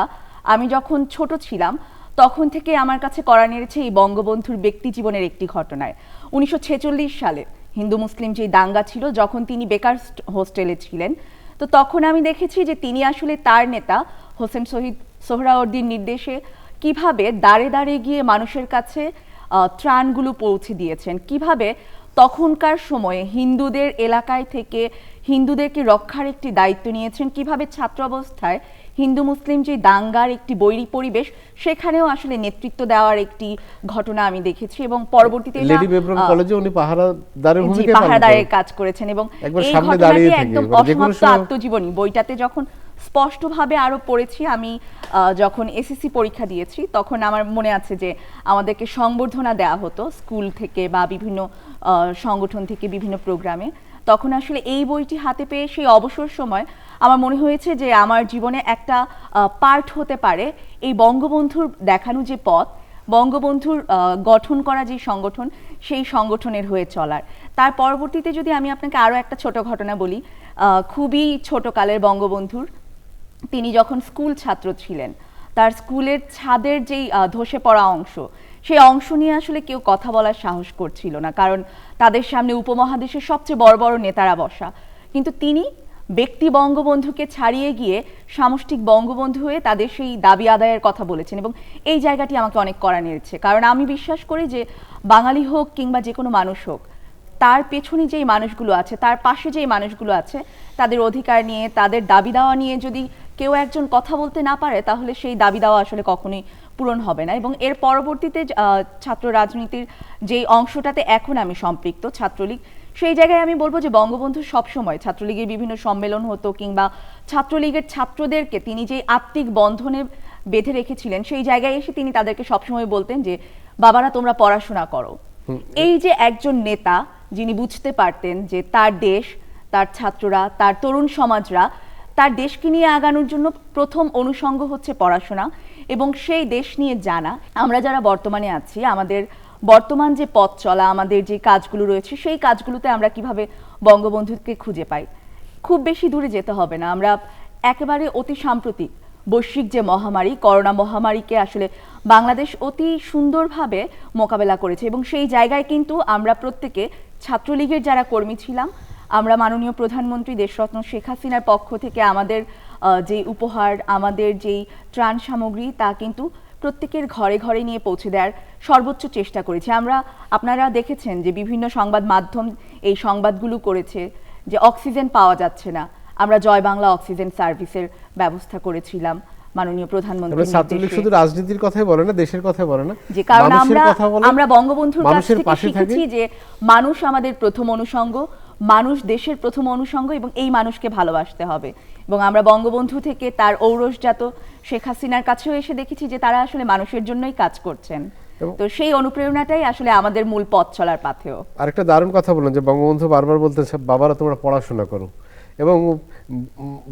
আমি যখন ছোট ছিলাম তখন থেকে আমার কাছে কড়া নেড়েছে এই বঙ্গবন্ধুর ব্যক্তি জীবনের একটি ঘটনায়। 1946 সালে হিন্দু মুসলিম যে দাঙ্গা ছিল, যখন তিনি বেকার হোস্টেলে ছিলেন, তো তখন আমি দেখেছি যে তিনি আসলে তার নেতা হোসেন শহীদ সোহরাওয়ার্দীর নির্দেশে কিভাবে দাঁড়ে দাঁড়ে গিয়ে মানুষের কাছে ত্রাণগুলো পৌঁছে দিয়েছেন, কিভাবে তখনকার সময়ে হিন্দুদের এলাকায় থেকে হিন্দুদেরকে রক্ষার একটি দায়িত্ব নিয়েছেন, কিভাবে ছাত্র অবস্থায় হিন্দু মুসলিম যে দাঙ্গার একটি বৈরী পরিবেশ, সেখানেও আসলে নেতৃত্ব দেওয়ার একটি ঘটনা আমি দেখেছি। এবং পরবর্তীতে পাহারাদারের কাজ করেছেন, এবং এই ঘটনাটি একদম অসমাপ্ত আত্মজীবনী বইটাতে যখন স্পষ্টভাবে আরো পড়েছি, আমি যখন এসএসসি পরীক্ষা দিয়েছি তখন আমার মনে আছে যে আমাদেরকে সংবর্ধনা দেওয়া হতো স্কুল থেকে বা বিভিন্ন সংগঠন থেকে বিভিন্ন প্রোগ্রামে। তখন আসলে এই বইটি হাতে পেয়ে সেই অবসর সময় আমার মনে হয়েছে যে আমার জীবনে একটা পার্ট হতে পারে এই বঙ্গবন্ধুর দেখানো যে পথ, বঙ্গবন্ধুর গঠন করা যে সংগঠন, সেই সংগঠনের হয়ে চলার। তার পরবর্তীতে যদি আমি আপনাকে আরও একটা ছোট ঘটনা বলি, খুবই ছোট কালের বঙ্গবন্ধুর, তিনি যখন স্কুল ছাত্র ছিলেন, তার স্কুলের ছাদের যেই ধসে পড়া অংশ, সেই অংশ নিয়ে আসলে কেউ কথা বলার সাহস করছিল না, কারণ তাদের সামনে উপমহাদেশের সবচেয়ে বড় বড় নেতারা বসা। কিন্তু তিনি ব্যক্তি বঙ্গবন্ধুকে ছাড়িয়ে গিয়ে সামষ্টিক বঙ্গবন্ধু হয়ে তাদের সেই দাবি আদায়ের কথা বলেছেন, এবং এই জায়গাটি আমাকে অনেক কড়া নেড়েছে। কারণ আমি বিশ্বাস করি যে বাঙালি হোক কিংবা যে কোনো মানুষ হোক, তার পেছনে যেই মানুষগুলো আছে, তার পাশে যেই মানুষগুলো আছে, তাদের অধিকার নিয়ে, তাদের দাবি দাওয়া নিয়ে যদি কেউ একজন কথা বলতে না পারে, তাহলে সেই দাবি দাওয়া আসলে কখনোই পূরণ হবে না। এবং এর পরবর্তীতে ছাত্র রাজনীতির যেই অংশটাতে এখন আমি সম্পৃক্ত, ছাত্রলীগ, সেই জায়গায় আমি বলবো যে বঙ্গবন্ধু সবসময় ছাত্রলীগের বিভিন্ন সম্মেলন হতো কিংবা ছাত্রলীগের ছাত্রদেরকে তিনি যে আত্মিক বন্ধনে বেঁধে রেখেছিলেন, সেই জায়গায় এসে তিনি তাদেরকে সবসময় বলতেন যে বাবারা তোমরা পড়াশোনা করো। এই যে একজন নেতা যিনি বুঝতে পারতেন যে তার দেশ, তার ছাত্ররা, তার তরুণ সমাজরা, তার দেশকে নিয়ে আগানোর জন্য প্রথম অনুষঙ্গ হচ্ছে পড়াশোনা, এবং সেই দেশ নিয়ে জানা। আমরা যারা বর্তমানে আছি, আমাদের বর্তমান যে পথ চলা, আমাদের যে কাজগুলো রয়েছে, সেই কাজগুলোতে আমরা কিভাবে বঙ্গবন্ধুকে খুঁজে পাই। খুব বেশি দূরে যেতে হবে না, আমরা একেবারে অতি সাম্প্রতিক বৈশ্বিক যে মহামারী, করোনা মহামারীকে আসলে বাংলাদেশ অতি সুন্দরভাবে মোকাবেলা করেছে, এবং সেই জায়গায় কিন্তু আমরা প্রত্যেকে ছাত্রলীগের যারা কর্মী ছিলাম, আমরা মাননীয় প্রধানমন্ত্রী দেশরত্ন শেখ হাসিনার পক্ষ থেকে আমাদের যে উপহার, আমাদের যেই ত্রাণ সামগ্রী, তা কিন্তু প্রত্যেকের ঘরে ঘরে নিয়ে পৌঁছে দেওয়ার সর্বোচ্চ চেষ্টা করেছি। আপনারা দেখেছেন যে বিভিন্ন সংবাদ মাধ্যম এই সংবাদগুলো করেছে যে অক্সিজেন পাওয়া যাচ্ছে না, আমরা জয় বাংলা অক্সিজেন সার্ভিসের ব্যবস্থা করেছিলাম মাননীয় প্রধানমন্ত্রী।
ছাত্রলীগ শুধু রাজনীতির কথাই বলে না, দেশের কথাই বলে না,
যে কারণ আমরা বঙ্গবন্ধুর কাছ থেকে শিখেছি যে মানুষ আমাদের প্রথম অনুষঙ্গ, মানুষ দেশের প্রথম অনুষঙ্গ, এবং এই মানুষকে ভালোবাসতে হবে। এবং আমরা বঙ্গবন্ধু থেকে তার ঔরসজাত শেখ হাসিনার কাছেও এসে দেখেছি যে তারা আসলে মানুষের জন্যই কাজ করছেন। তো সেই অনুপ্রেরণাটাই আসলে আমাদের মূল পথ চলার পাথেও।
আরেকটা দারুণ কথা বললেন যে বঙ্গবন্ধু বারবার বলতেন বাবারা তোমরা পড়াশোনা করো, এবং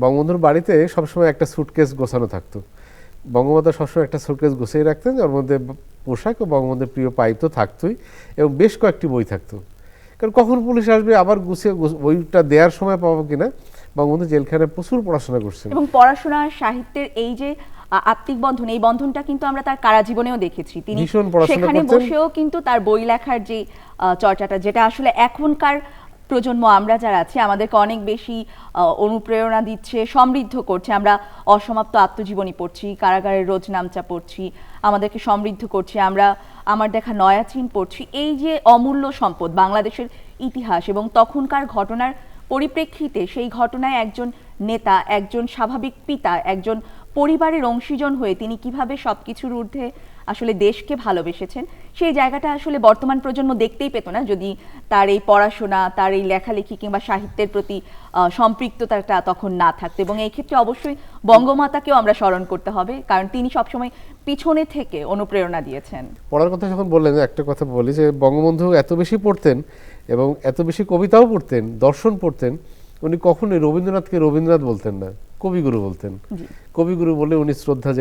বঙ্গবন্ধুর বাড়িতে সবসময় একটা সুটকেস গোছানো থাকতো। বঙ্গবন্ধু সবসময় একটা সুটকেস গুছিয়ে রাখতেন, যার মধ্যে পোশাক ও বঙ্গবন্ধুর প্রিয় পাইপ তো থাকতোই, এবং বেশ কয়েকটি বই থাকতো। কারণ কখন পুলিশ আসবে, আবার গুছিয়ে বইটা দেওয়ার সময় পাবো কিনা। বঙ্গবন্ধু জেলখানায় প্রচুর পড়াশোনা করছেন,
এবং পড়াশোনা সাহিত্যের এই যে আত্মিক বন্ধন, এই বন্ধনটা কিন্তু আমরা তার কারা জীবনেও দেখেছি। তিনি সেখানে বসেও কিন্তু তার বই লেখার যে চর্চাটা, যেটা আসলে এখনকার প্রজন্ম আমরা যারা আছি আমাদেরকে অনেক বেশি অনুপ্রেরণা দিচ্ছে, সমৃদ্ধ করছে। আমরা অসমাপ্ত আত্মজীবনী পড়ছি, কারাগারের রোজ নামচা পড়ছি, আমাদেরকে সমৃদ্ধ করছে। আমরা আমার দেখা নয়া চীন পড়ছি। এই যে অমূল্য সম্পদ বাংলাদেশের ইতিহাস এবং তখনকার ঘটনার পরিপ্রেক্ষিতে, সেই ঘটনায় একজন নেতা, একজন স্বাভাবিক পিতা, একজন পরিবারের অংশীজন হয়ে তিনি কিভাবে সবকিছুর ঊর্ধ্বে আসলে দেশকে ভালোবেসেছেন, সেই জায়গাটা আসলে বর্তমান প্রজন্ম দেখতেই পেত না যদি তার এই পড়াশোনা, তার এই লেখালেখি কিংবা সাহিত্যের প্রতি সম্পৃক্ততাটা তখন না থাকতো। এবং এই ক্ষেত্রে অবশ্যই বঙ্গমাতাকেও আমরা স্মরণ করতে হবে, কারণ তিনি সবসময় পিছনে থেকে অনুপ্রেরণা দিয়েছেন।
পড়ার কথা যখন বললেন, একটা কথা বলি যে বঙ্গবন্ধু এত বেশি পড়তেন এবং এত বেশি কবিতাও পড়তেন, দর্শন পড়তেন, উনি কখনোই রবীন্দ্রনাথকে রবীন্দ্রনাথ বলতেন না, কবিগুরু বলতেন। কবিগুরু বলে উনি শ্রদ্ধা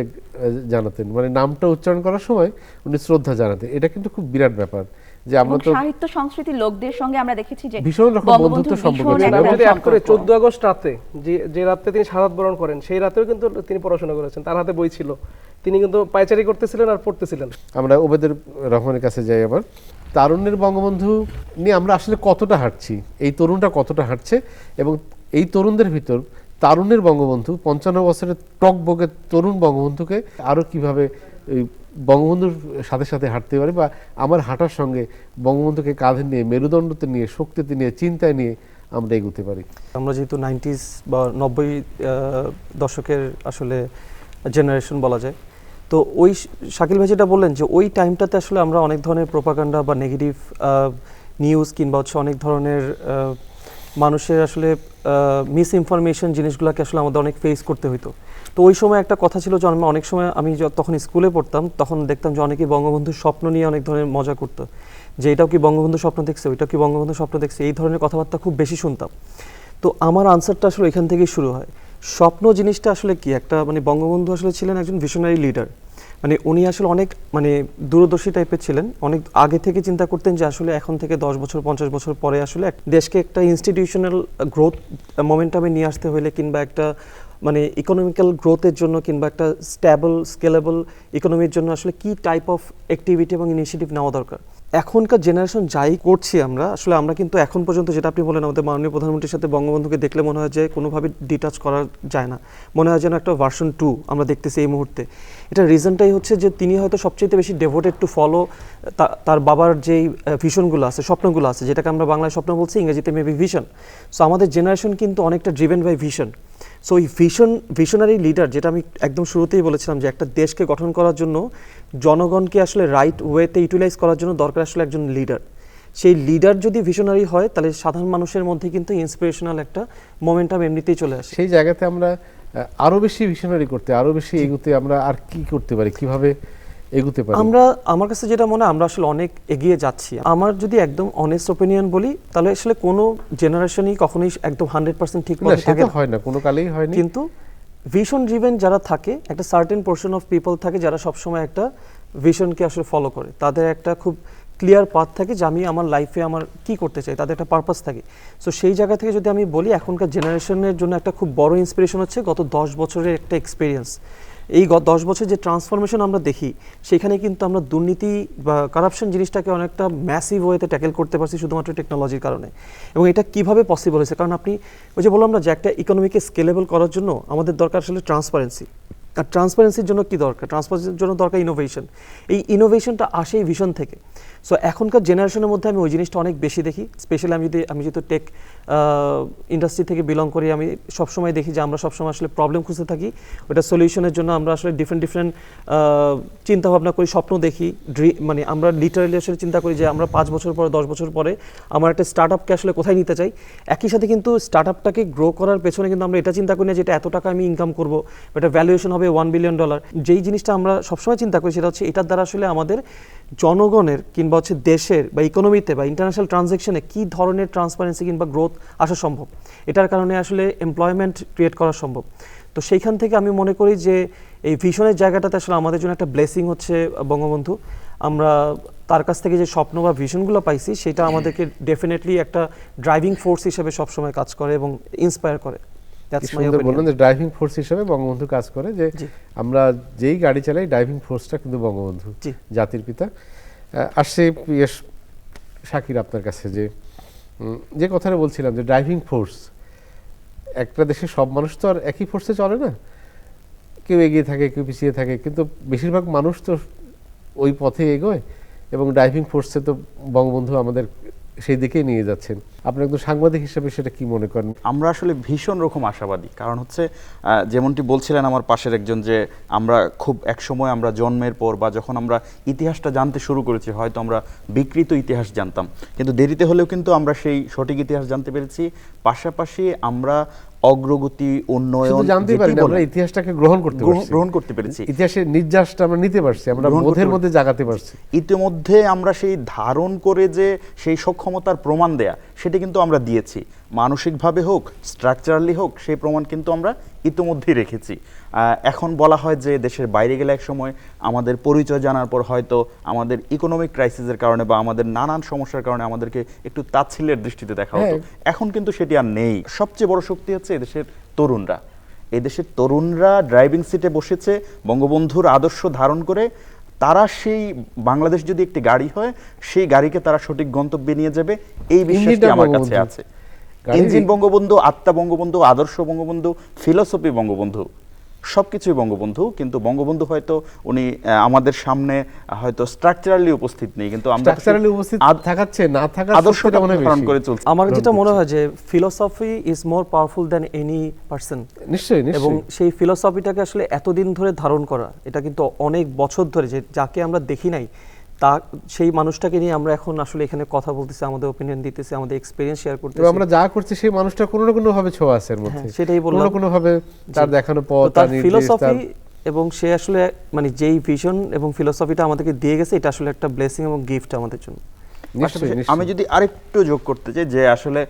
জানাতেন, মানে নামটা উচ্চারণ করার সময় উনি শ্রদ্ধা জানাতেন। এটা কিন্তু খুব বিরাট ব্যাপার যে আমরা তো
সাহিত্য সংস্কৃতির লোকদের সঙ্গে আমরা দেখেছি যে
ভীষণ রকম বন্ধুত্ব সম্পর্ক ছিল।
যদি অ্যাড করে 14 আগস্ট রাতে যে রাতে তিনি শাহাদাত বরণ করেন, সেই রাতেও কিন্তু তিনি পড়াশোনা করেছেন, তার হাতে বই ছিল, তিনি কিন্তু পায়চারি করতেছিলেন আর পড়তেছিলেন।
আমরা ওবেদের রহমানের কাছে যাই আবার। তারুণ্যের বঙ্গবন্ধু নিয়ে আমরা আসলে কতটা হাঁটছি, এই তরুণটা কতটা হাঁটছে, এবং এই তরুণদের ভিতর তারুণ্যের বঙ্গবন্ধু 55 বছরের টকবকে তরুণ বঙ্গবন্ধুকে আরও কিভাবে বঙ্গবন্ধুর সাথে সাথে হাঁটতে পারে, বা আমার হাঁটার সঙ্গে বঙ্গবন্ধুকে কাঁধে নিয়ে, মেরুদণ্ডতে নিয়ে, শক্তিতে নিয়ে, চিন্তায় নিয়ে আমরা এগোতে পারি।
আমরা যেহেতু 90s বা 90 দশকের আসলে জেনারেশন বলা যায়, তো ওই শাকিল ভাই যেটা বললেন যে ওই টাইমটাতে আসলে আমরা অনেক ধরনের প্রোপাগান্ডা বা নেগেটিভ নিউজ কিংবা হচ্ছে অনেক ধরনের মানুষের আসলে মিস ইনফরমেশন জিনিসগুলোকে আসলে আমাদের অনেক ফেস করতে হইতো। তো ওই সময় একটা কথা ছিল যে অনেক সময় আমি তখন স্কুলে পড়তাম, তখন দেখতাম যে অনেকেই বঙ্গবন্ধুর স্বপ্ন নিয়ে অনেক ধরনের মজা করতো, যে এটাও কি বঙ্গবন্ধু স্বপ্ন দেখছে, ওইটাও কি বঙ্গবন্ধু স্বপ্ন দেখছে, এই ধরনের কথাবার্তা খুব বেশি শুনতাম। তো আমার আনসারটা আসলে এখান থেকেই শুরু হয়। স্বপ্ন জিনিসটা আসলে কি, একটা মানে বঙ্গবন্ধু আসলে ছিলেন একজন ভিশনারি লিডার, মানে উনি আসলে অনেক মানে দূরদর্শী টাইপের ছিলেন, অনেক আগে থেকে চিন্তা করতেন যে আসলে এখন থেকে 10 বছর 50 বছর পরে আসলে দেশকে একটা ইনস্টিটিউশনাল গ্রোথ মোমেন্টামে নিয়ে আসতে হলে কিংবা একটা মানে ইকোনমিক্যাল গ্রোথের জন্য কিংবা একটা স্টেবল স্কেলেবল ইকোনমির জন্য আসলে কি টাইপ অফ অ্যাক্টিভিটি এবং ইনিশিয়েটিভ নেওয়া দরকার। এখনকার জেনারেশন যাই করছি আমরা কিন্তু এখন পর্যন্ত যেটা আপনি বলেন আমাদের মাননীয় প্রধানমন্ত্রীর সাথে বঙ্গবন্ধুকে দেখলে মনে হয় যে কোনোভাবে ডিটাচ করা যায় না, মনে হয় যেন একটা ভার্সন 2 আমরা দেখতেছি এই মুহূর্তে। এটা রিজনটাই হচ্ছে যে তিনি হয়তো সবচেয়ে বেশি ডেভোটেড টু ফলো তার বাবার যেই ভিশনগুলো আছে, স্বপ্নগুলো আছে, যেটাকে আমরা বাংলায় স্বপ্ন বলছি, ইংরেজিতে মেবি ভিশন। সো আমাদের জেনারেশন কিন্তু অনেকটা ড্রিভেন বাই ভিশন। সো এই ভিশনারি লিডার, যেটা আমি একদম শুরুতেই বলেছিলাম যে একটা দেশকে গঠন করার জন্য জনগণকে আসলে রাইট ওয়েতে ইউটিলাইজ করার জন্য দরকার আসলে একজন লিডার। সেই লিডার যদি ভিশনারি হয় তাহলে সাধারণ মানুষের মধ্যে কিন্তু ইন্সপিরেশনাল একটা মোমেন্টাম এমনিতেই চলে আসে।
সেই জায়গাতে আমরা আরো বেশি ভিশনারি করতে, আরো বেশি এগুতে আমরা আর কি করতে পারি, কিভাবে এগুতে পারি?
আমার কাছে যেটা মনে হয় আমরা আসলে অনেক এগিয়ে যাচ্ছি। আমার যদি একদম অনেস্ট ওপিনিয়ন বলি তাহলে আসলে কোনো জেনারেশনই কখনোই একদম 100% ঠিক
না, সেটা হয় না, কোনো কালেই হয়নি।
কিন্তু ভিশন ড্রিভেন যারা থাকে, একটা সার্টেন পোর্শন অফ পিপল থাকে যারা সবসময় একটা ভিশনকে আসলে ফলো করে, তাদের একটা খুব ক্লিয়ার পাথ থাকে যে আমি আমার লাইফে আমার কি করতে চাই, তাদের একটা পারপাস থাকে। সো সেই জায়গা থেকে যদি আমি বলি এখনকার জেনারেশনের জন্য একটা খুব বড় ইন্সপিরেশন হচ্ছে গত 10 বছরের একটা এক্সপিরিয়েন্স। এই 10 বছর যে ট্রান্সফরমেশন আমরা দেখি সেখানে কিন্তু আমরা দুর্নীতি বা কারাপশন জিনিসটাকে অনেকটা ম্যাসিভ ওয়েতে ট্যাকেল করতে পারছি শুধুমাত্র টেকনোলজির কারণে। এবং এটা কিভাবে পসিবল হয়েছে, কারণ আপনি ওই যে বললাম না যে একটা ইকোনমিকে স্কেলেবল করার জন্য আমাদের দরকার আসলে ট্রান্সপারেন্সি। আর ট্রান্সপারেন্সির জন্য কি দরকার? ট্রান্সপারেন্সির জন্য দরকার ইনোভেশন। এই ইনোভেশনটা আসে এই ভিশন থেকে। সো এখনকার জেনারেশনের মধ্যে আমি ওই জিনিসটা অনেক বেশি দেখি। স্পেশালি আমি যেহেতু টেক ইন্ডাস্ট্রি থেকে বিলং করি, আমি সবসময় দেখি যে আমরা সবসময় আসলে প্রবলেম খুঁজতে থাকি, ওটা সলিউশনের জন্য আমরা আসলে ডিফারেন্ট চিন্তাভাবনা করি, স্বপ্ন দেখি, মানে আমরা লিটারালি আসলে চিন্তা করি যে আমরা 5 বছর পরে 10 বছর পরে আমার একটা স্টার্ট আপকে আসলে কোথায় নিতে চাই। একই সাথে কিন্তু স্টার্ট আপটাকে গ্রো করার পেছনে কিন্তু আমরা এটা চিন্তা করি না যে এটা এত টাকা আমি ইনকাম করবো, এটা ভ্যালুয়েশন হবে $1 বিলিয়ন। যেই জিনিসটা আমরা সবসময় চিন্তা করি সেটা হচ্ছে এটার দ্বারা আসলে আমাদের জনগণের কিংবা হচ্ছে দেশের বা ইকোনমিতে বা ইন্টারন্যাশনাল ট্রানজ্যাকশনে কী ধরনের ট্রান্সপারেন্সি কিংবা গ্রোথ আসা সম্ভব, এটার কারণে আসলে এমপ্লয়মেন্ট ক্রিয়েট করা সম্ভব। তো সেইখান থেকে আমি মনে করি যে এই ভিশনের জায়গাটাতে আসলে আমাদের জন্য একটা ব্লেসিং হচ্ছে বঙ্গবন্ধু। আমরা তার কাছ থেকে যে স্বপ্ন বা ভিশনগুলো পাইছি সেটা আমাদেরকে ডেফিনেটলি একটা ড্রাইভিং ফোর্স হিসেবে সবসময় কাজ করে এবং ইন্সপায়ার করে।
বললেন যে ড্রাইভিং ফোর্স হিসেবে বঙ্গবন্ধু কাজ করে, যে আমরা যেই গাড়ি চালাই ড্রাইভিং ফোর্সটা কিন্তু বঙ্গবন্ধু, জাতির পিতা। আসছে শাকির আপনার কাছে, যে কথাটা বলছিলাম যে ড্রাইভিং ফোর্স, একটা দেশের সব মানুষ তো আর একই ফোর্সে চলে না, কেউ এগিয়ে থাকে কেউ পিছিয়ে থাকে, কিন্তু বেশিরভাগ মানুষ তো ওই পথে এগোয় এবং ড্রাইভিং ফোর্সে তো বঙ্গবন্ধু আমাদের সেই দিকেই নিয়ে যাচ্ছেন। আপনি একজন সাংবাদিক হিসেবে সেটা কি মনে করেন?
আমরা আসলে ভীষণ রকম আশাবাদী, কারণ হচ্ছে যেমনটি বলছিলেন আমার পাশের একজন, যে আমরা খুব একসময় আমরা জন্মের পর বা যখন আমরা ইতিহাসটা জানতে শুরু করেছি হয়তো আমরা বিকৃত ইতিহাস জানতাম, কিন্তু দেরিতে হলেও কিন্তু আমরা সেই সঠিক ইতিহাস জানতে পেরেছি। পাশাপাশি আমরা অগ্রগতি উন্নয়ন
জানতে পারি না, আমরা ইতিহাসটাকে গ্রহণ করতে পেরেছি, ইতিহাসের নির্যাসটা আমরা নিতে পারছি, আমরা বোধের মধ্যে জাগাতে পারছি।
ইতিমধ্যে আমরা সেই ধারণ করে যে সেই সক্ষমতার প্রমাণ দেয়া সেটা কিন্তু আমরা দিয়েছি, মানসিকভাবে হোক স্ট্রাকচারালি হোক, সেই প্রমাণ কিন্তু আমরা ইতিমধ্যেই রেখেছি। এখন বলা হয় যে দেশের বাইরে গেলে এক সময় আমাদের পরিচয় জানার পর হয়তো আমাদের ইকোনমিক ক্রাইসিসের কারণে বা আমাদের নানান সমস্যার কারণে আমাদেরকে একটু তাচ্ছিল্যের দৃষ্টিতে দেখা হতো, এখন কিন্তু সেটি আর নেই। সবচেয়ে বড় শক্তি হচ্ছে এদেশের তরুণরা। এদেশের তরুণরা ড্রাইভিং সিটে বসেছে বঙ্গবন্ধুর আদর্শ ধারণ করে। তারা সেই বাংলাদেশ যদি একটি গাড়ি হয় সেই গাড়িকে তারা সঠিক গন্তব্যে নিয়ে যাবে, এই বিশ্বাসটি আমার কাছে আছে। ইঞ্জিন বঙ্গবন্ধু, আত্মা বঙ্গবন্ধু, আদর্শ বঙ্গবন্ধু, ফিলোসফি বঙ্গবন্ধু, সবকিছুই বঙ্গবন্ধু। কিন্তু বঙ্গবন্ধু হয়তো উনি আমাদের সামনে হয়তো স্ট্রাকচারালি উপস্থিত নেই, কিন্তু আমরা
স্ট্রাকচারালি উপস্থিত থাকাচ্ছে না থাকা
আদর্শটা ধারণ করে চলছে।
আমার যেটা মনে হয় যে philosophy is more powerful than any person.
নিশ্চয়ই।
এবং সেই ফিলোসফিটাকে আসলে এতদিন ধরে ধারণ করা, এটা কিন্তু অনেক বছর ধরে, যে যাকে আমরা দেখি নাই তা সেই মানুষটাকে নিয়ে আমরা এখন আসলে এখানে কথা বলতেছি, আমাদের ওপিনিয়ন দিতেছি, আমাদের এক্সপেরিয়েন্স শেয়ার করতেছি।
আমরা যা করছি সেই মানুষটা কোনো না কোনো ভাবে ছোঁয়া আছে এর মধ্যে,
সেটাই বললাম,
কোনো ভাবে তার দেখানো পথ,
তার ফিলোসফি এবং সে আসলে মানে যেই ভিশন এবং ফিলোসফিটা আমাদেরকে দিয়ে গেছে, এটা আসলে একটা ব্লেসিং এবং গিফট আমাদের জন্য।
আমি যদি আরেকটু যোগ করতে চাই যে আসলে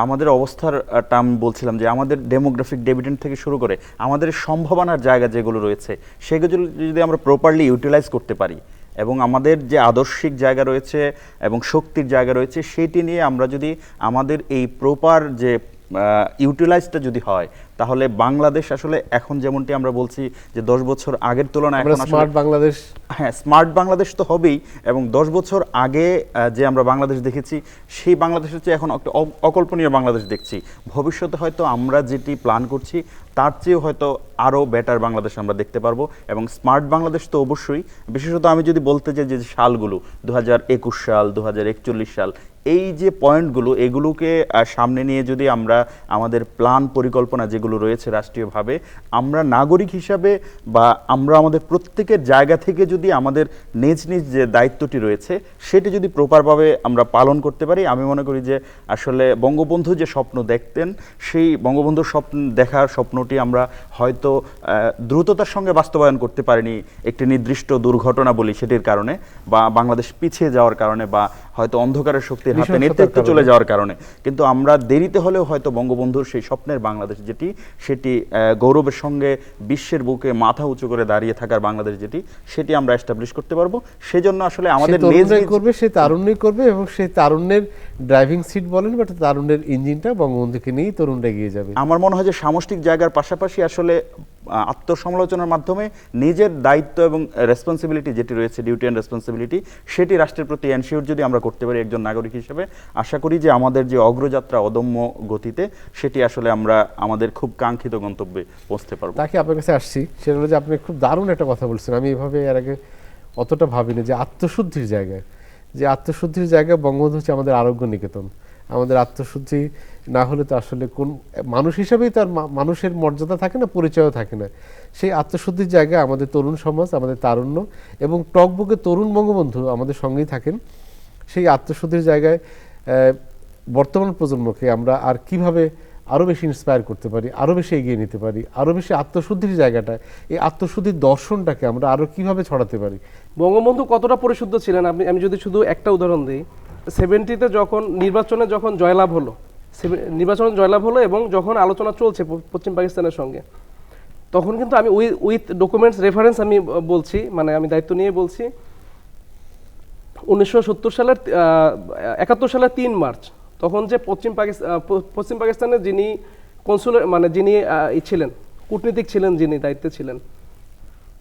আমাদের অবস্থারটা আমি বলছিলাম যে আমাদের ডেমোগ্রাফিক ডিভিডেন্ড থেকে শুরু করে আমাদের সম্ভাবনার জায়গা যেগুলো রয়েছে সেগুলো যদি আমরা প্রপারলি ইউটিলাইজ করতে পারি এবং আমাদের যে আদর্শিক জায়গা রয়েছে এবং শক্তির জায়গা রয়েছে সেটি নিয়ে আমরা যদি আমাদের এই প্রপার যে ইউটিলাইজটা যদি হয় তাহলে বাংলাদেশ আসলে এখন যেমনটি আমরা বলছি যে 10 বছর আগের তুলনায় এখন আসলে
স্মার্ট বাংলাদেশ,
হ্যাঁ স্মার্ট বাংলাদেশ তো হবেই, এবং 10 বছর আগে যে আমরা বাংলাদেশ দেখেছি সেই বাংলাদেশের চেয়ে এখন একটা অকল্পনীয় বাংলাদেশ দেখছি। ভবিষ্যতে হয়তো আমরা যেটি প্ল্যান করছি তার চেয়েও হয়তো আরও বেটার বাংলাদেশ আমরা দেখতে পারবো, এবং স্মার্ট বাংলাদেশ তো অবশ্যই। বিশেষত আমি যদি বলতে চাই যে সালগুলো 2021 সাল, 2041 সাল, এই যে পয়েন্টগুলো, এগুলোকে সামনে নিয়ে যদি আমরা আমাদের প্ল্যান পরিকল্পনা যেগুলো রয়েছে রাষ্ট্রীয়ভাবে, আমরা নাগরিক হিসাবে বা আমরা আমাদের প্রত্যেকের জায়গা থেকে যদি আমাদের নিজ নিজ যে দায়িত্বটি রয়েছে সেটি যদি প্রপারভাবে আমরা পালন করতে পারি, আমি মনে করি যে আসলে বঙ্গবন্ধু যে স্বপ্ন দেখতেন সেই বঙ্গবন্ধুর দেখার স্বপ্নটি আমরা হয়তো দ্রুততার সঙ্গে বাস্তবায়ন করতে পারিনি একটি নির্দিষ্ট দুর্ঘটনা বলি সেটির কারণে, বা বাংলাদেশ পিছিয়ে যাওয়ার কারণে, বা হয়তো অন্ধকারের শক্তির হাতে নেতৃত্ব চলে যাওয়ার কারণে, কিন্তু আমরা দেরিতে হলেও হয়তো বঙ্গবন্ধুর সেই স্বপ্নের বাংলাদেশ যেটি, সেটি গৌরবের সঙ্গে বিশ্বের বুকে মাথা উঁচু করে দাঁড়িয়ে থাকার বাংলাদেশ যেটি, সেটি আমরা এস্টাবলিশ করতে পারবো। সেজন্য আসলে আমাদের
করবে, সেই তারুণ্যই করবে, এবং সেই তারুণ্যের ড্রাইভিং সিট বলেন বা তারুণ্যের ইঞ্জিনটা বঙ্গবন্ধুকে নিয়েই তরুণরা এগিয়ে যাবে।
আমার মনে হয় যে সামষ্টিক জায়গার পাশাপাশি আসলে আত্মসমালোচনার মাধ্যমে নিজের দায়িত্ব এবং রেসপন্সিবিলিটি যেটি রয়েছে, ডিউটি অ্যান্ড রেসপন্সিবিলিটি, সেটি রাষ্ট্রের প্রতি এনশিওর যদি আমরা করতে পারি একজন নাগরিক হিসেবে, আশা করি যে আমাদের যে অগ্রযাত্রা অদম্য গতিতে, সেটি আসলে আমরা আমাদের খুব কাঙ্ক্ষিত গন্তব্যে পৌঁছতে পারবো।
তাকে আপনার কাছে আসছি, সেটা হলো যে আপনি খুব দারুণ একটা কথা বলছেন, আমি এভাবে এর আগে অতটা ভাবিনি, যে আত্মশুদ্ধির জায়গায়, যে আত্মশুদ্ধির জায়গায় বঙ্গবন্ধু হচ্ছে আমাদের আরোগ্য নিকেতন। আমাদের আত্মশুদ্ধি না হলে তো আসলে কোন মানুষ হিসেবেই তার মানুষের মর্যাদা থাকে না, পরিচয়ও থাকে না। সেই আত্মশুদ্ধির জায়গায় আমাদের তরুণ সমাজ, আমাদের তারুণ্য এবং টকবুকে তরুণ বঙ্গবন্ধু আমাদের সঙ্গেই থাকেন। সেই আত্মশুদ্ধির জায়গায় বর্তমান প্রজন্মকে আমরা আর কিভাবে আরও বেশি ইন্সপায়ার করতে পারি, আরও বেশি এগিয়ে নিতে পারি, আরও বেশি আত্মশুদ্ধির জায়গাটা, এই আত্মশুদ্ধির দর্শনটাকে আমরা আরও কিভাবে ছড়াতে পারি।
বঙ্গবন্ধু কতটা পরিশুদ্ধ ছিলেন আমি যদি শুধু একটা উদাহরণ দিই, 70-তে যখন নির্বাচনে জয়লাভ হলো এবং যখন আলোচনা চলছে পশ্চিম পাকিস্তানের সঙ্গে, তখন কিন্তু আমি উইথ ডকুমেন্টস রেফারেন্স আমি বলছি, মানে আমি দায়িত্ব নিয়ে বলছি, 1971 সালের 3 মার্চ তখন যে পশ্চিম পাকিস্তানের যিনি কনসুলার, মানে যিনি ছিলেন কূটনীতিক ছিলেন, যিনি দায়িত্বে ছিলেন,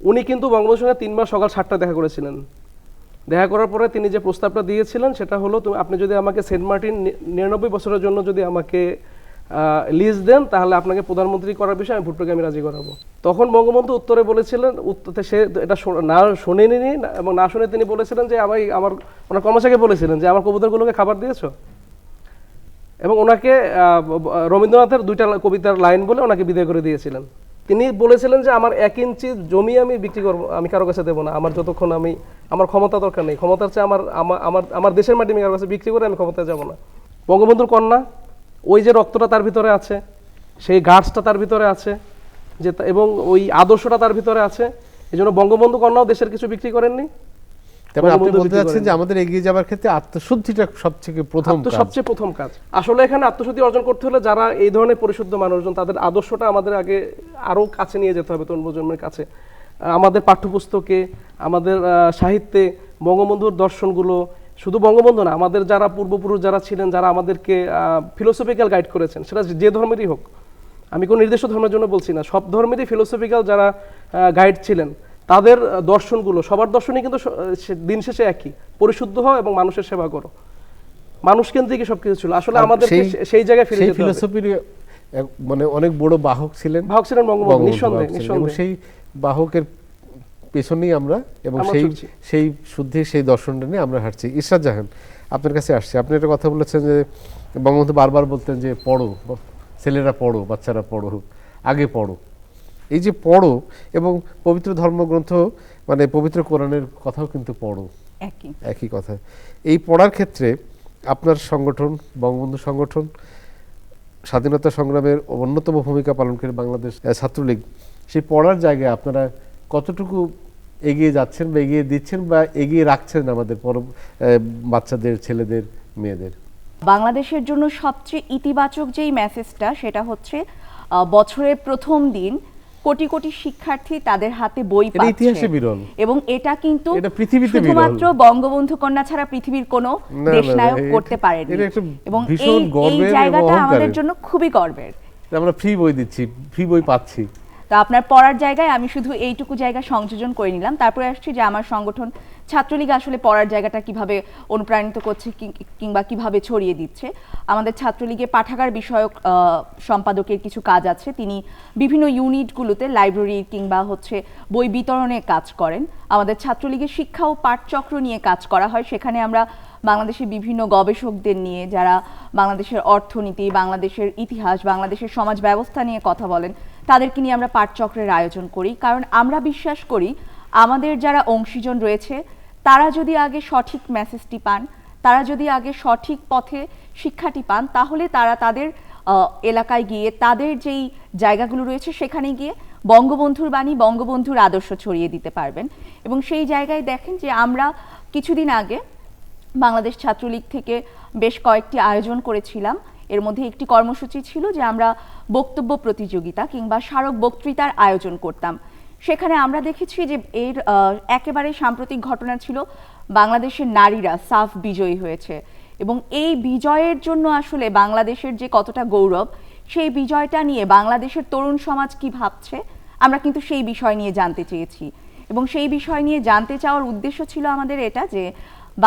উনি কিন্তু বঙ্গবন্ধুর সঙ্গে 3 মাস সকাল 7টায় দেখা করেছিলেন। দেখা করার পরে তিনি যে প্রস্তাবটা দিয়েছিলেন সেটা হলো, আপনি যদি আমাকে সেন্ট মার্টিন 99 বছরের জন্য যদি আমাকে লিজ দেন, তাহলে আপনাকে প্রধানমন্ত্রী করার বিষয়ে আমি ভুট্টোকে আমি রাজি করাবো। তখন বঙ্গবন্ধু উত্তরে বলেছিলেন, সে এটা না শোনেনি, এবং না শুনে তিনি বলেছিলেন যে ওনার কর্মচারীকে বলেছিলেন যে আমার কবুতরগুলোকে খাবার দিয়েছো, এবং ওনাকে রবীন্দ্রনাথের 2টা কবিতার লাইন বলে ওনাকে বিদায় করে দিয়েছিলেন। তিনি বলেছিলেন যে আমার 1 ইঞ্চি জমি আমি বিক্রি করবো, আমি কারো কাছে দেবো না, আমার যতক্ষণ আমার ক্ষমতা দরকার নেই, ক্ষমতার চেয়ে আমার দেশের মাটি আমি কারো কাছে বিক্রি করে আমি ক্ষমতায় যাবো না। বঙ্গবন্ধুর কন্যা, ওই যে রক্তটা তার ভিতরে আছে, সেই গার্ডসটা তার ভিতরে আছে, যে এবং ওই আদর্শটা তার ভিতরে আছে, এই জন্য বঙ্গবন্ধু কন্যাও দেশের কিছু বিক্রি করেননি।
তবে আপনি বলতে চাচ্ছেন যে আমাদের এগিয়ে যাওয়ার ক্ষেত্রে আত্মশুদ্ধিটা সবচেয়ে প্রথম কাজ।
আসলে এখানে আত্মশুদ্ধি অর্জন করতে হলে যারা এই ধরনের পরিশুদ্ধ মানুষজন, তাদের আদর্শটা আমাদের আগে আরো কাছে নিয়ে যেতে হবে, তরুণ প্রজন্মের কাছে। আমাদের পাঠ্যপুস্তকে, আমাদের সাহিত্যে বঙ্গবন্ধুর দর্শনগুলো, শুধু বঙ্গবন্ধু না, আমাদের যারা পূর্বপুরুষ যারা ছিলেন, যারা আমাদেরকে ফিলোসফিক্যাল গাইড করেছেন, সেটা যে ধর্মেরই হোক, আমি কোনো নির্দিষ্ট ধর্মের জন্য বলছি না, সব ধর্মেরই ফিলোসফিক্যাল যারা গাইড ছিলেন, তাদের দর্শনগুলো, সবার দর্শনই কিন্তু দিন শেষে একই, পরিশুদ্ধ হও এবং মানুষের সেবা করো, মানুষ কেন্দ্রিক সবকিছু ছিল। আসলে আমাদের সেই জায়গায় ফিরে যেতে হবে।
ফিলোসফির মানে অনেক বড় বাহক ছিলেন
বঙ্গবন্ধু, নিঃসন্দেহে।
সেই বাহকের পেছনেই আমরা, এবং সেই শুদ্ধি, সেই দর্শনটা নিয়ে আমরা হাঁটছি। ইশরাত জাহান, আপনার কাছে আসছে। আপনি একটা কথা বলেছেন যে বঙ্গবন্ধু বারবার বলতেন যে পড়ো, ছেলেরা পড়ো, বাচ্চারা পড়ো, আগে পড়ো। এই যে পড়ো, এবং পবিত্র ধর্মগ্রন্থ মানে পবিত্র কোরআনের কথাও কিন্তু পড়ো, একই কথা। এই পড়ার ক্ষেত্রে আপনার সংগঠন, বঙ্গবন্ধু সংগঠন, স্বাধীনতা সংগ্রামের অন্যতম ভূমিকা পালন করে বাংলাদেশ ছাত্রলীগ, সেই পড়ার জায়গায় আপনারা কতটুকু এগিয়ে যাচ্ছেন বা এগিয়ে দিচ্ছেন বা এগিয়ে রাখছেন আমাদের বাচ্চাদের, ছেলেদের, মেয়েদের?
বাংলাদেশের জন্য সবচেয়ে ইতিবাচক যেই মেসেজটা, সেটা হচ্ছে বছরের প্রথম দিন কোটি কোটি শিক্ষার্থী তাদের হাতে বই পাচ্ছে,
ইতিহাসে বিরল,
এবং এটা কিন্তু
শুধুমাত্র
বঙ্গবন্ধু কন্যা ছাড়া পৃথিবীর কোনো দেশনায়ক করতে পারেনি, এবং এই জায়গাটা আমাদের জন্য খুবই গর্বের।
আমরা ফ্রি বই দিচ্ছি, ফ্রি বই পাচ্ছি।
তো আপনার পড়ার জায়গায় আমি শুধু এইটুকু জায়গা সংযোজন করে নিলাম। তারপরে আসছি যে আমার সংগঠন ছাত্রলীগ আসলে পড়ার জায়গাটা কিভাবে অনুপ্রাণিত করছে কিংবা কিভাবে ছড়িয়ে দিচ্ছে। আমাদের ছাত্রলীগে পাঠাগার বিষয়ক সম্পাদকের কিছু কাজ আছে, তিনি বিভিন্ন ইউনিটগুলোতে লাইব্রেরি কিংবা হচ্ছে বই বিতরণে কাজ করেন। আমাদের ছাত্রলীগের শিক্ষা ও পাঠচক্র নিয়ে কাজ করা হয়, সেখানে আমরা বাংলাদেশের বিভিন্ন গবেষকদের নিয়ে যারা বাংলাদেশের অর্থনীতি, বাংলাদেশের ইতিহাস, বাংলাদেশের সমাজ ব্যবস্থা নিয়ে কথা বলেন, তাদেরকে নিয়ে আমরা পাঠচক্রের আয়োজন করি। কারণ আমরা বিশ্বাস করি আমাদের যারা অংশীজন রয়েছে তারা যদি আগে সঠিক মেসেজটি পান, তারা যদি আগে সঠিক পথে শিক্ষাটি পান, তাহলে তারা তাদের এলাকায় গিয়ে তাদের যেই জায়গাগুলো রয়েছে সেখানে গিয়ে বঙ্গবন্ধুর বাণী, বঙ্গবন্ধুর আদর্শ ছড়িয়ে দিতে পারবেন। এবং সেই জায়গায় দেখেন যে আমরা কিছুদিন আগে বাংলাদেশ ছাত্রলীগ থেকে বেশ কয়েকটি আয়োজন করেছিলাম। এর মধ্যে একটি কর্মসূচি ছিল যে আমরা বক্তব্য প্রতিযোগিতা কিংবা স্মারক বক্তৃতার আয়োজন করতাম। সেখানে আমরা দেখেছি যে এর একেবারে সাম্প্রতিক ঘটনা ছিল বাংলাদেশের নারীরা সাফ বিজয়ী হয়েছে, এবং এই বিজয়ের জন্য আসলে বাংলাদেশের যে কতটা গৌরব, সেই বিজয়টা নিয়ে বাংলাদেশের তরুণ সমাজ কি ভাবছে আমরা কিন্তু সেই বিষয় নিয়ে জানতে চেয়েছি। এবং সেই বিষয় নিয়ে জানতে চাওয়ার উদ্দেশ্য ছিল আমাদের এটা যে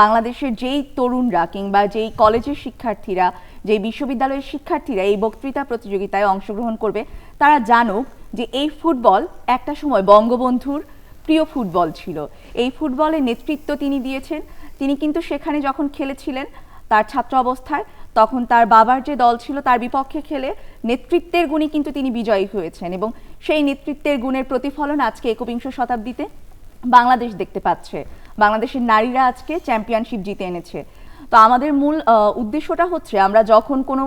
বাংলাদেশের যেই তরুণরা কিংবা যেই কলেজের শিক্ষার্থীরা, যেই বিশ্ববিদ্যালয়ের শিক্ষার্থীরা এই বক্তৃতা প্রতিযোগিতায় অংশগ্রহণ করবে, তারা জানুক যে এই ফুটবল একটা সময় বঙ্গবন্ধুর প্রিয় ফুটবল ছিল। এই ফুটবলের নেতৃত্ব তিনি দিয়েছেন। তিনি কিন্তু সেখানে যখন খেলেছিলেন তার ছাত্র অবস্থায়, তখন তার বাবার যে দল ছিল তার বিপক্ষে খেলে নেতৃত্বের গুণে কিন্তু তিনি বিজয়ী হয়েছেন, এবং সেই নেতৃত্বের গুণের প্রতিফলন আজকে একবিংশ শতাব্দীতে বাংলাদেশ দেখতে পাচ্ছে। বাংলাদেশের নারীরা আজকে চ্যাম্পিয়নশিপ জিতে এনেছে। তো আমাদের মূল উদ্দেশ্যটা হচ্ছে আমরা যখন কোনো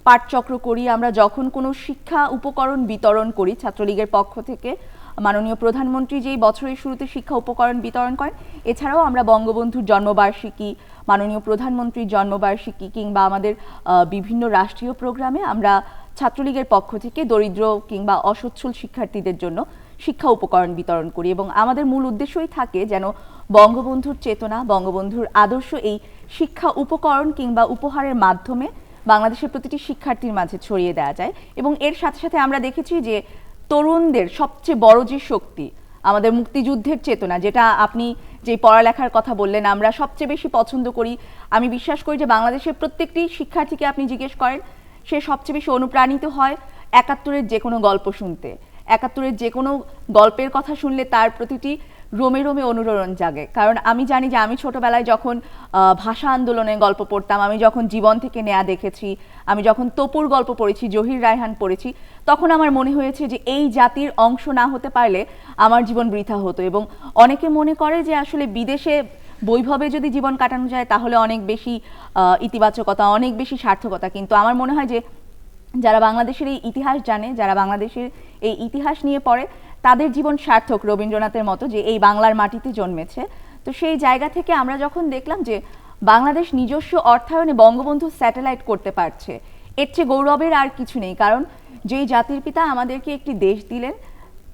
পাঠচক্র করি, আমরা যখন কোনো শিক্ষা উপকরণ বিতরণ করি ছাত্রলীগের পক্ষ থেকে, মাননীয় প্রধানমন্ত্রী যেই বছরের শুরুতে শিক্ষা উপকরণ বিতরণ করেন, এছাড়াও আমরা বঙ্গবন্ধুর জন্মবার্ষিকী, মাননীয় প্রধানমন্ত্রীর জন্মবার্ষিকী কিংবা আমাদের বিভিন্ন রাষ্ট্রীয় প্রোগ্রামে আমরা ছাত্রলীগের পক্ষ থেকে দরিদ্র কিংবা অসচ্ছল শিক্ষার্থীদের জন্য শিক্ষা উপকরণ বিতরণ করি। এবং আমাদের মূল উদ্দেশ্যই থাকে যেন বঙ্গবন্ধুর চেতনা, বঙ্গবন্ধুর আদর্শ এই শিক্ষা উপকরণ কিংবা উপহারের মাধ্যমে বাংলাদেশের প্রতিটি শিক্ষার্থীর মাঝে ছড়িয়ে দেওয়া যায়। এবং এর সাথে সাথে আমরা দেখেছি যে তরুণদের সবচেয়ে বড় যে শক্তি আমাদের মুক্তিযুদ্ধের চেতনা, যেটা আপনি যে পড়ালেখার কথা বললেন আমরা সবচেয়ে বেশি পছন্দ করি। আমি বিশ্বাস করি যে বাংলাদেশের প্রত্যেকটি শিক্ষার্থীকে আপনি জিজ্ঞেস করেন, সে সবচেয়ে বেশি অনুপ্রাণিত হয় ৭১-এর যে কোনো গল্প শুনতে। ৭১-এর যে কোনো গল্পের কথা শুনলে তার প্রতিটি রোমে রোমে অনুরণন জাগে। কারণ আমি জানি যে আমি ছোটবেলায় যখন ভাষা আন্দোলনের গল্প পড়তাম, আমি যখন জীবন থেকে নেয়া দেখেছি, আমি যখন তপুর গল্প পড়েছি, জহির রায়হান পড়েছি, তখন আমার মনে হয়েছে যে এই জাতির অংশ না হতে পারলে আমার জীবন বৃথা হতো। এবং অনেকে মনে করে যে আসলে বিদেশে বৈভবে যদি জীবন কাটানো যায় তাহলে অনেক বেশি ইতিবাচকতা, অনেক বেশি সার্থকতা। কিন্তু আমার মনে হয় যে যারা বাংলাদেশের এই ইতিহাস জানে, যারা বাংলাদেশের এই ইতিহাস নিয়ে পড়ে, তাদের জীবন সার্থক, রবীন্দ্রনাথের মতো, যে এই বাংলার মাটিতে জন্মেছে। তো সেই জায়গা থেকে আমরা যখন দেখলাম যে বাংলাদেশ নিজস্ব অর্থায়নে বঙ্গবন্ধু স্যাটেলাইট করতে পারছে, এর চেয়ে গৌরবের আর কিছু নেই। কারণ যেই জাতির পিতা আমাদেরকে একটি দেশ দিলেন,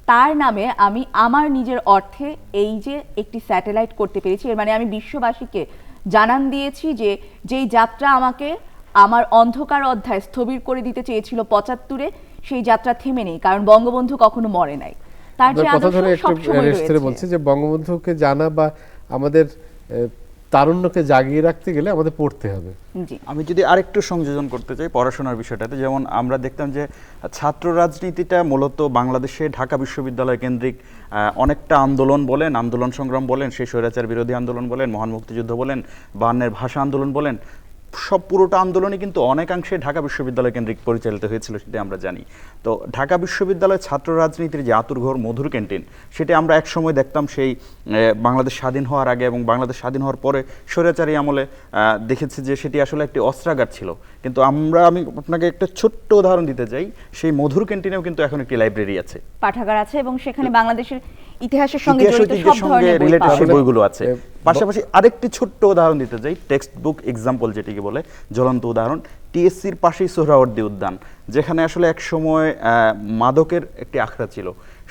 তার নামে আমি আমার নিজের অর্থে এই যে একটি স্যাটেলাইট করতে পেরেছি, এর মানে আমি বিশ্ববাসীকে জানান দিয়েছি যে যেই যাত্রা আমাকে আমার অন্ধকার অধ্যায় স্থবির করে দিতে চেয়েছিল ৭৫-এ, সেই যাত্রা থেমে নেই, কারণ বঙ্গবন্ধু কখনো মরে নাই। তার যে আদর্শ সবসময় রয়েছে।
বলছে যে বঙ্গবন্ধুকে জানা বা আমাদের তারুণ্যকে জাগিয়ে রাখতে গেলে আমাদের পড়তে হবে।
আমি যদি আরেকটু সংযোজন করতে চাই পড়াশোনার বিষয়টাতে, যেমন আমরা দেখতাম যে ছাত্র রাজনীতিটা মূলত বাংলাদেশে ঢাকা বিশ্ববিদ্যালয় কেন্দ্রিক অনেকটা আন্দোলন বলেন, আন্দোলন সংগ্রাম বলেন, সেই স্বৈরাচার বিরোধী আন্দোলন বলেন, মহান মুক্তিযুদ্ধ বলেন, ৫২-এর ভাষা আন্দোলন বলেন, সব পুরোটা আন্দোলনই কিন্তু অনেকাংশে ঢাকা বিশ্ববিদ্যালয় কেন্দ্রিক পরিচালিত হয়েছিল, সেটা আমরা জানি। তো ঢাকা বিশ্ববিদ্যালয় ছাত্র রাজনীতির যে আতুরঘর মধুর ক্যান্টিন, সেটা আমরা একসময় দেখতাম সেই বাংলাদেশ স্বাধীন হওয়ার আগে এবং বাংলাদেশ স্বাধীন হওয়ার পরে স্বৈরাচারী আমলে দেখেছি যে সেটি আসলে একটি অস্ত্রাগার ছিল। কিন্তু আমি আপনাকে একটা ছোট্ট উদাহরণ দিতে চাই, সেই মধুর ক্যান্টিনেও কিন্তু এখন একটি লাইব্রেরি আছে,
পাঠাগার আছে, এবং সেখানে বাংলাদেশের ইতিহাসের সঙ্গে জড়িত সব ধরনের
বইগুলো আছে। পাশাপাশি আরেকটি ছোট্ট উদাহরণ দিতে চাই, টেক্সট বুক এক্সাম্পল যেটিকে বলে, জ্বলন্ত উদাহরণ, টিএসসির পাশেই সোহরাওয়ার্দী উদ্যান, যেখানে আসলে এক সময় মাদকের একটি আখড়া ছিল।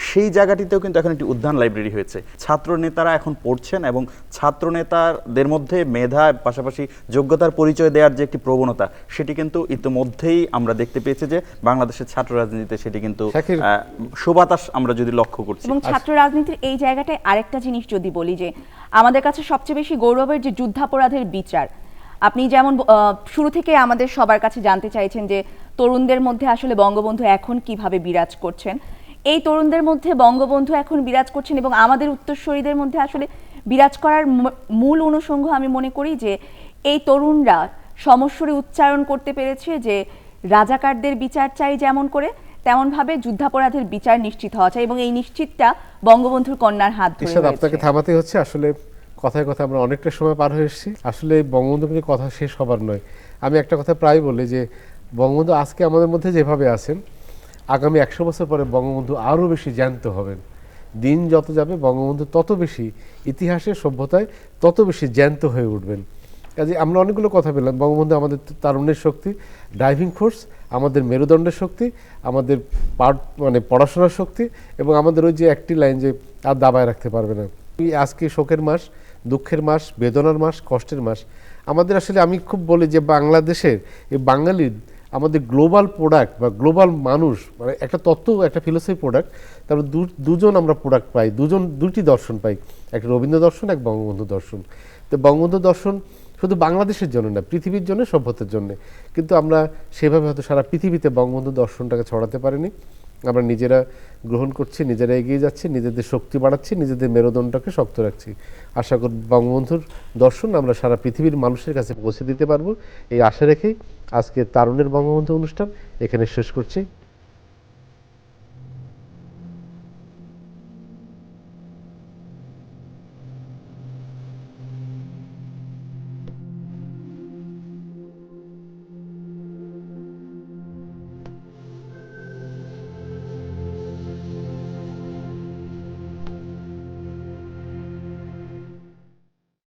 সেই জায়গাটিতেও কিন্তু এখন একটি উদ্যান লাইব্রেরি হয়েছে। ছাত্র নেতারা এখন পড়ছেন এবং ছাত্র নেতাদের মধ্যে মেধা পাশাপাশি যোগ্যতার পরিচয় দেওয়ার যে একটি প্রবণতা, সেটি কিন্তু ইতিমধ্যেই আমরা দেখতে পেয়েছি যে বাংলাদেশের ছাত্র রাজনীতিতে সেটি কিন্তু সুবাতাস আমরা যদি লক্ষ্য করছি।
এবং ছাত্র রাজনীতির এই জায়গাটায় আরেকটা জিনিস যদি বলি, যে আমাদের কাছে সবচেয়ে বেশি গৌরবের যে যুদ্ধাপরাধের বিচার, আপনি যেমন শুরু থেকে আমাদের সবার কাছে জানতে চাইছেন যে তরুণদের মধ্যে আসলে বঙ্গবন্ধু এখন কিভাবে বিরাজ করছেন। এই তরুণদের মধ্যে বঙ্গবন্ধু এখন বিরাজ করছেন এবং আমাদের উত্তরসূরিদের মধ্যে আসলে বিরাজ করার মূল অনুষঙ্গ আমি মনে করি যে এই তরুণরা সমস্বরে উচ্চারণ করতে পেরেছে যে রাজাকারদের বিচার চাই যেমন করে, তেমনভাবে যুদ্ধাপরাধের বিচার নিশ্চিত হওয়া চাই, এবং এই নিশ্চিতটা বঙ্গবন্ধুর কন্যার হাত ধরে হয়েছে।
আপনাকে থামাতে হচ্ছে, আসলে কথায় কথা আমরা অনেকটা সময় পার হয়ে এসেছি। আসলে বঙ্গবন্ধু নিয়ে কথা শেষ হবার নয়। আমি একটা কথা প্রায় বলি যে বঙ্গবন্ধু আজকে আমাদের মধ্যে যেভাবে আছেন, আগামী 100 বছর পরে বঙ্গবন্ধু আরও বেশি জ্যান্ত হবেন। দিন যত যাবে বঙ্গবন্ধু তত বেশি ইতিহাসে, সভ্যতায় তত বেশি জ্যান্ত হয়ে উঠবেন। কাজে আমরা অনেকগুলো কথা বললাম। বঙ্গবন্ধু আমাদের তারুণ্যের শক্তি, ড্রাইভিং ফোর্স, আমাদের মেরুদণ্ডের শক্তি, আমাদের পড়াশোনার শক্তি, এবং আমাদের ওই যে একটি লাইন যে আর দাবায় রাখতে পারবে না। আজকে শোকের মাস, দুঃখের মাস, বেদনার মাস, কষ্টের মাস। আমাদের আসলে আমি খুব বলি যে বাংলাদেশের এই বাঙালির আমাদের গ্লোবাল প্রোডাক্ট বা গ্লোবাল মানুষ, মানে একটা তত্ত্ব, একটা ফিলোসফি প্রোডাক্ট, তারপর দুজন আমরা প্রোডাক্ট পাই, দুটি দর্শন পাই, একটা রবীন্দ্র দর্শন, এক বঙ্গবন্ধু দর্শন। তো বঙ্গবন্ধু দর্শন শুধু বাংলাদেশের জন্য না, পৃথিবীর জন্য, সভ্যতার জন্য। কিন্তু আমরা সেভাবে হয়তো সারা পৃথিবীতে বঙ্গবন্ধু দর্শনটাকে ছড়াতে পারিনি। আমরা নিজেরা গ্রহণ করছি, নিজেরা এগিয়ে যাচ্ছি, নিজেদের শক্তি বাড়াচ্ছি, নিজেদের মেরুদণ্ডটাকে শক্ত রাখছি। আশা করি বঙ্গবন্ধুর দর্শন আমরা সারা পৃথিবীর মানুষের কাছে পৌঁছে দিতে পারবো। এই আশা রেখেই আজকে তারুণের বঙ্গবন্ধু অনুষ্ঠান এখানে শেষ করছি।